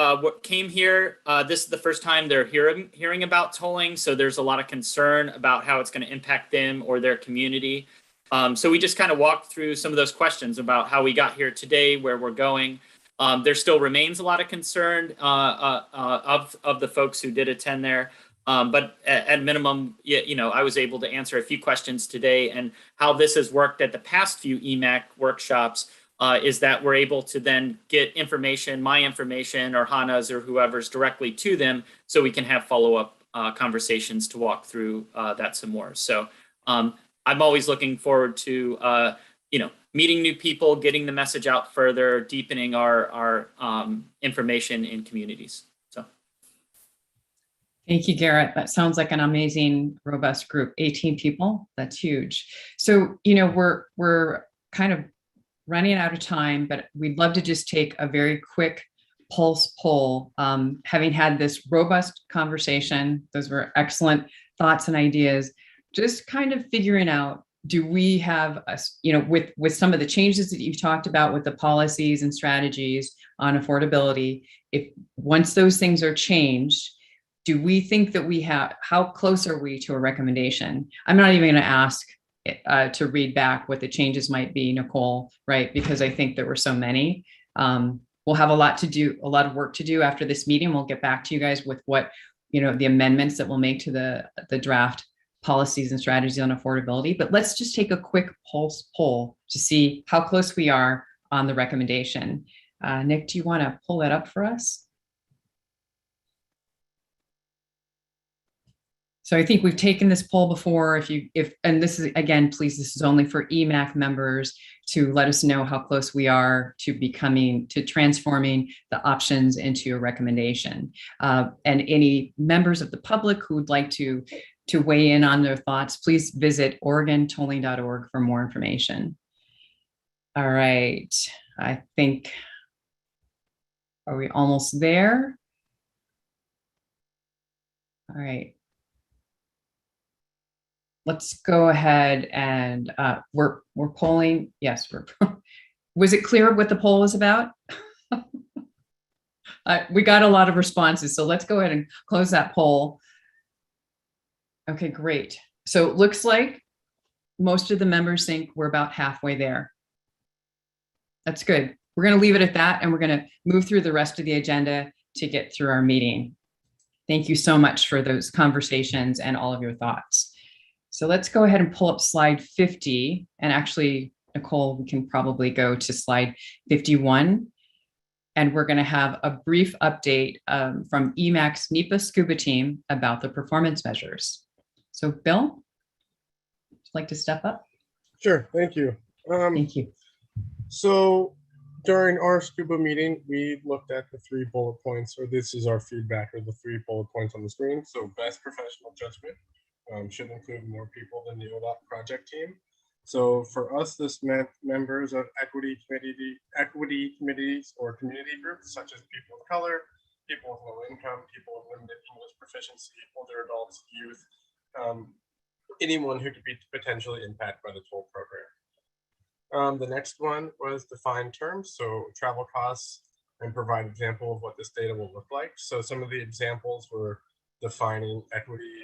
came here. This is the first time they're hearing about tolling, so there's a lot of concern about how it's going to impact them or their community. So we just kind of walked through some of those questions about how we got here today, where we're going. There still remains a lot of concern of the folks who did attend there. But at minimum, I was able to answer a few questions today, and how this has worked at the past few Emac workshops is that we're able to then get information, my information or Hannah's or whoever's, directly to them, so we can have follow-up conversations to walk through that some more. So I'm always looking forward to meeting new people, getting the message out further, deepening our information in communities. So thank you, Garrett. That sounds like an amazing, robust group. 18 people, that's huge. So we're kind of running out of time, but we'd love to just take a very quick pulse poll. Having had this robust conversation, those were excellent thoughts and ideas. Just kind of figuring out, do we have, with some of the changes that you've talked about with the policies and strategies on affordability, if once those things are changed, do we think that how close are we to a recommendation? I'm not even going to ask to read back what the changes might be, Nicole, right? Because I think there were so many. We'll have a lot of work to do after this meeting. We'll get back to you guys with what, the amendments that we'll make to the draft policies and strategies on affordability. But let's just take a quick pulse poll to see how close we are on the recommendation. Nick, do you want to pull that up for us? So I think we've taken this poll before. And this is, again, please, this is only for Emac members to let us know how close we are to transforming the options into a recommendation. And any members of the public who would like to weigh in on their thoughts, please visit OregonTolling.org for more information. All right, I think, are we almost there? All right. let's go ahead and we're polling. Yes, was it clear what the poll was about? We got a lot of responses, so let's go ahead and close that poll. Okay, great. So it looks like most of the members think we're about halfway there. That's good. We're going to leave it at that, and we're going to move through the rest of the agenda to get through our meeting. Thank you so much for those conversations and all of your thoughts. So let's go ahead and pull up slide 50. And actually, Nicole, we can probably go to slide 51. And we're going to have a brief update from Emac's NEPA Scuba team about the performance measures. So Bill, would you like to step up? Sure, thank you. Thank you. So during our scuba meeting, we looked at the 3 bullet points, or this is our feedback of the 3 bullet points on the screen. So best professional judgment should include more people than the ODOT project team. So for us, this meant members of equity committees or community groups, such as people of color, people with low income, people with limited English proficiency, older adults, youth, anyone who could be potentially impacted by the toll program. The next one was define terms, so travel costs, and provide example of what this data will look like. So some of the examples were defining equity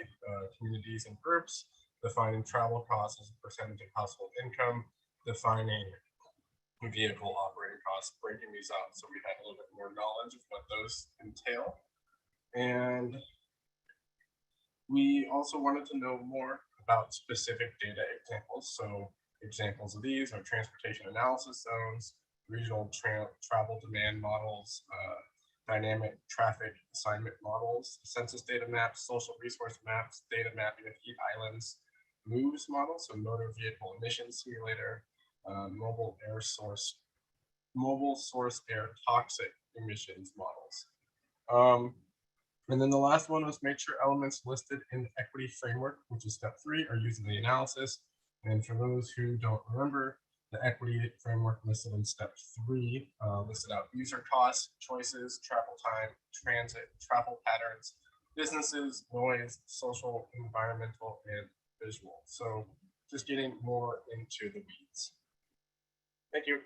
communities and groups, defining travel costs as a percentage of household income, defining vehicle operating costs, breaking these out so we had a little bit more knowledge of what those entail. And we also wanted to know more about specific data examples. So examples of these are transportation analysis zones, regional travel demand models, dynamic traffic assignment models, census data maps, social resource maps, data mapping of heat islands, MOVES model, so motor vehicle emissions simulator, mobile source air toxic emissions models. And then the last one was make sure elements listed in the equity framework, which is step 3, are used in the analysis. And for those who don't remember, the equity framework listed in step 3 listed out user costs, choices, travel time, transit, travel patterns, businesses, noise, social, environmental, and visual. So just getting more into the weeds. Thank you.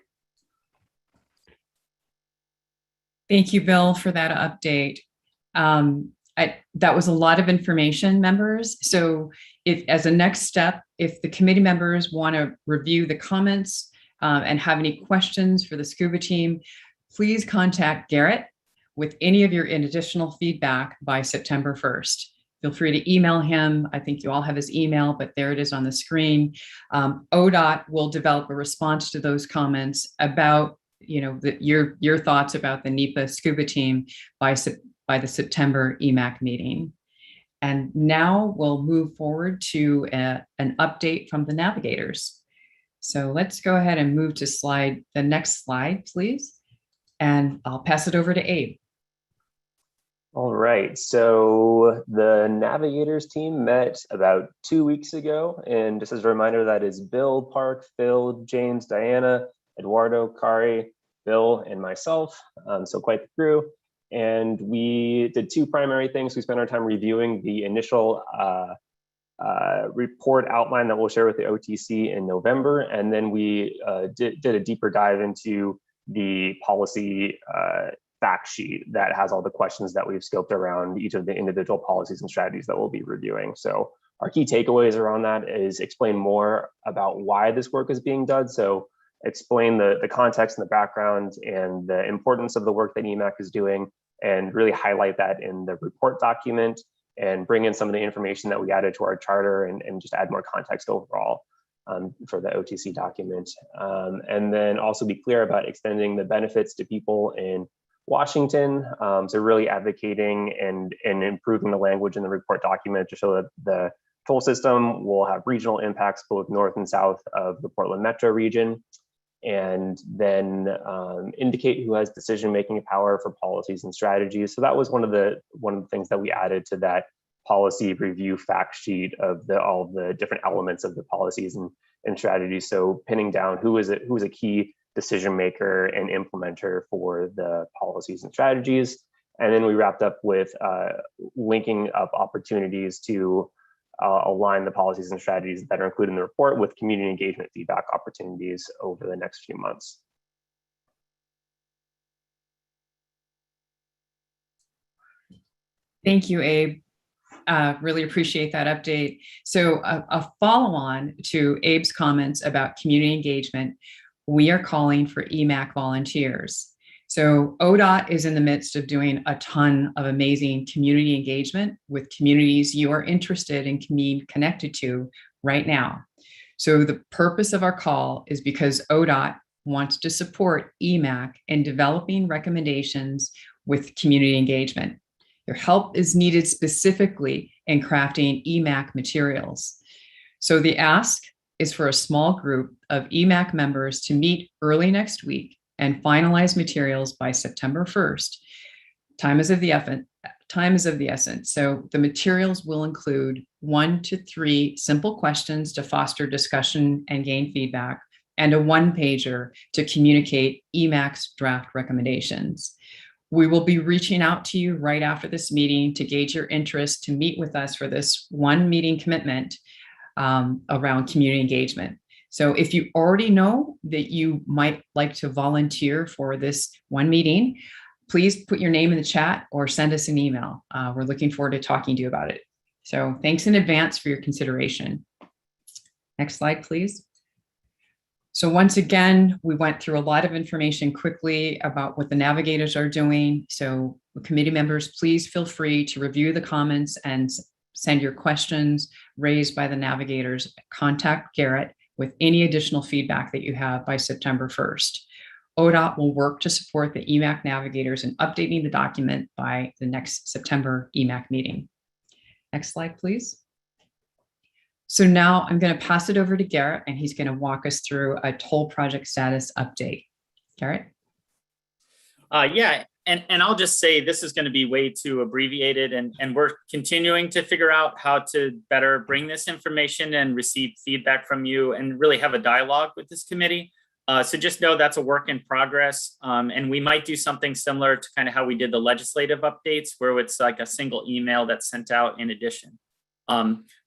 Thank you, Bill, for that update. That was a lot of information, members. So if, as a next step, if the committee members want to review the comments and have any questions for the scuba team, please contact Garrett with any of your additional feedback by September 1st. Feel free to email him. I think you all have his email, but there it is on the screen. ODOT will develop a response to those comments about, you know, your thoughts about the NEPA scuba team by the September Emac meeting. And now we'll move forward to an update from the Navigators. So let's go ahead and move to the next slide, please. And I'll pass it over to Abe. All right, so the Navigators team met about 2 weeks ago. And just as a reminder, that is Bill, Park, Phil, James, Diana, Eduardo, Kari, Bill, and myself. So quite the crew. And we did 2 primary things. We spent our time reviewing the initial report outline that we'll share with the OTC in November. And then we did a deeper dive into the policy fact sheet that has all the questions that we've scoped around each of the individual policies and strategies that we'll be reviewing. So our key takeaways around that is explain more about why this work is being done. So explain the context and the background and the importance of the work that Emac is doing, and really highlight that in the report document, and bring in some of the information that we added to our charter and just add more context overall for the OTC document. And then also be clear about extending the benefits to people in Washington. So really advocating and improving the language in the report document to show that the toll system will have regional impacts both north and south of the Portland metro region. And then indicate who has decision-making power for policies and strategies. So that was one of the things that we added to that policy review fact sheet of all the different elements of the policies and strategies. So pinning down who is a key decision maker and implementer for the policies and strategies. And then we wrapped up with linking up opportunities to align the policies and strategies that are included in the report with community engagement feedback opportunities over the next few months. Thank you, Abe. Really appreciate that update. So a follow-on to Abe's comments about community engagement, we are calling for Emac volunteers. So ODOT is in the midst of doing a ton of amazing community engagement with communities you are interested in being connected to right now. So the purpose of our call is because ODOT wants to support Emac in developing recommendations with community engagement. Your help is needed specifically in crafting Emac materials. So the ask is for a small group of Emac members to meet early next week and finalize materials by September 1st. Time is of the essence. So the materials will include 1 to 3 simple questions to foster discussion and gain feedback, and a 1-pager to communicate Emac's draft recommendations. We will be reaching out to you right after this meeting to gauge your interest to meet with us for this 1 meeting commitment around community engagement. So if you already know that you might like to volunteer for this 1 meeting, please put your name in the chat or send us an email. We're looking forward to talking to you about it. So thanks in advance for your consideration. Next slide, please. So once again, we went through a lot of information quickly about what the Navigators are doing. So committee members, please feel free to review the comments and send your questions raised by the Navigators. Contact Garrett with any additional feedback that you have by September 1st. ODOT will work to support the Emac Navigators in updating the document by the next September Emac meeting. Next slide, please. So now I'm going to pass it over to Garrett, and he's going to walk us through a toll project status update. Garrett? Yeah, and I'll just say this is going to be way too abbreviated, and we're continuing to figure out how to better bring this information and receive feedback from you and really have a dialogue with this committee. So just know that's a work in progress, and we might do something similar to kind of how we did the legislative updates, where it's like a single email that's sent out in addition.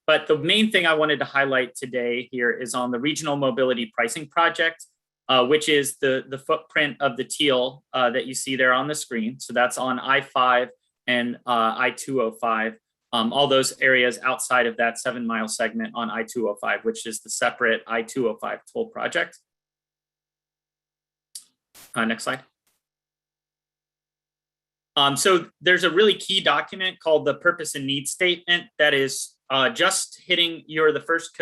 But the main thing I wanted to highlight today here is on the regional mobility pricing project, which is the footprint of the teal that you see there on the screen. So that's on I-5 and I-205, all those areas outside of that 7-mile segment on I-205, which is the separate I-205 toll project. Next slide. So there's a really key document called the purpose and need statement that is just hitting, you're the first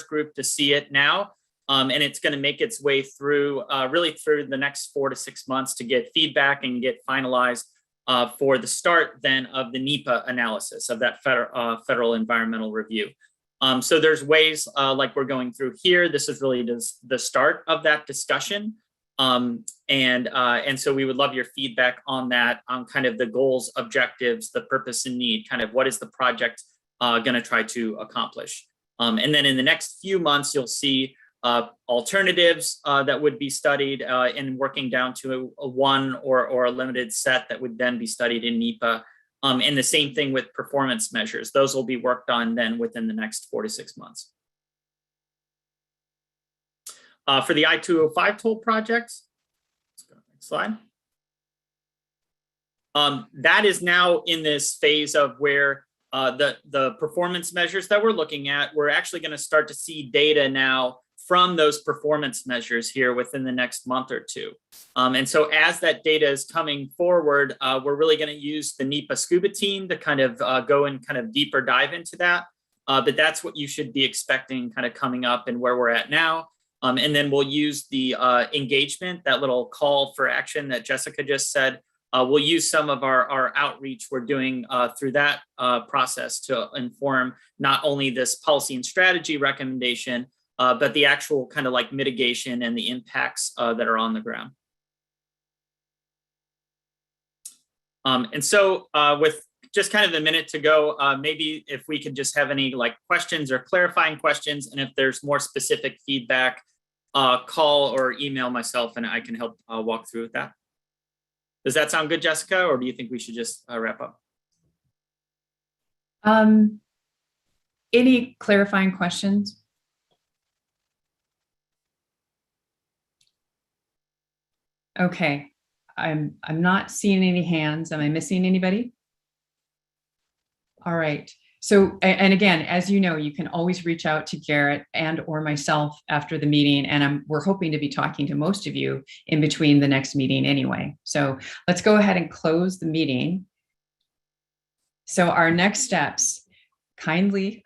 group to see it now. And it's going to make its way through really through the next 4 to 6 months to get feedback and get finalized for the start then of the NEPA analysis of that federal environmental review. So there's ways like we're going through here. This is really the start of that discussion. And so we would love your feedback on that, on kind of the goals, objectives, the purpose and need, kind of what is the project going to try to accomplish. And then in the next few months, you'll see alternatives that would be studied and working down to a one or a limited set that would then be studied in NEPA. And the same thing with performance measures. Those will be worked on then within the next 4 to 6 months. For the I-205 toll project, let's go to the next slide. That is now in this phase of where the performance measures that we're looking at, we're actually going to start to see data now from those performance measures here within the next month or two. And so as that data is coming forward, we're really going to use the NEPA scuba team to kind of go and kind of deeper dive into that. But that's what you should be expecting kind of coming up and where we're at now. And then we'll use the engagement, that little call for action that Jessica just said. We'll use some of our outreach we're doing through that process to inform not only this policy and strategy recommendation, but the actual kind of like mitigation and the impacts that are on the ground. And so with just kind of a minute to go, maybe if we could just have any like questions or clarifying questions, and if there's more specific feedback, call or email myself and I can help walk through with that. Does that sound good, Jessica, or do you think we should just wrap up? Any clarifying questions? Okay, I'm not seeing any hands. Am I missing anybody? All right. So, and again, as you know, you can always reach out to Garrett and or myself after the meeting, and we're hoping to be talking to most of you in between the next meeting anyway. So let's go ahead and close the meeting. So our next steps, kindly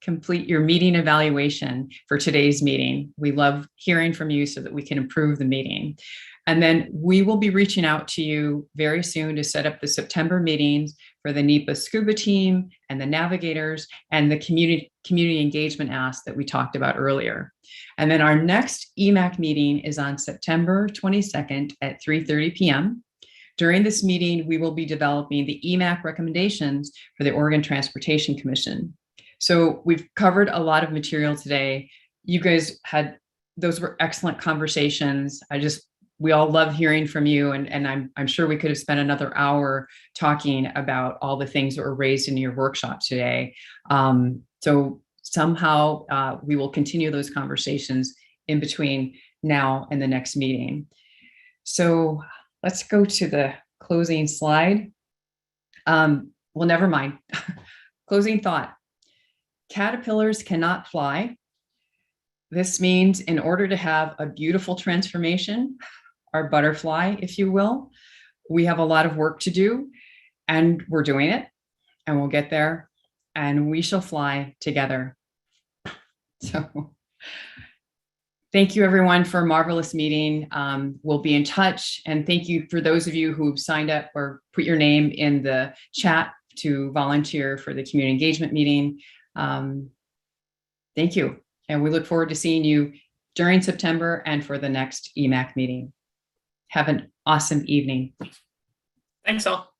complete your meeting evaluation for today's meeting. We love hearing from you so that we can improve the meeting. And then we will be reaching out to you very soon to set up the September meetings for the NEPA scuba team and the Navigators and the community engagement ask that we talked about earlier. And then our next Emac meeting is on September 22nd at 3:30 p.m. During this meeting, we will be developing the Emac recommendations for the Oregon Transportation Commission. So we've covered a lot of material today. You guys those were excellent conversations. We all love hearing from you, and I'm sure we could have spent another hour talking about all the things that were raised in your workshop today. So somehow we will continue those conversations in between now and the next meeting. So let's go to the closing slide. Well, never mind. Closing thought. Caterpillars cannot fly. This means in order to have a beautiful transformation, our butterfly, if you will, we have a lot of work to do, and we're doing it, and we'll get there, and we shall fly together. So thank you everyone for a marvelous meeting. We'll be in touch, and thank you for those of you who've signed up or put your name in the chat to volunteer for the community engagement meeting. Thank you. And we look forward to seeing you during September and for the next Emac meeting. Have an awesome evening. Thanks all.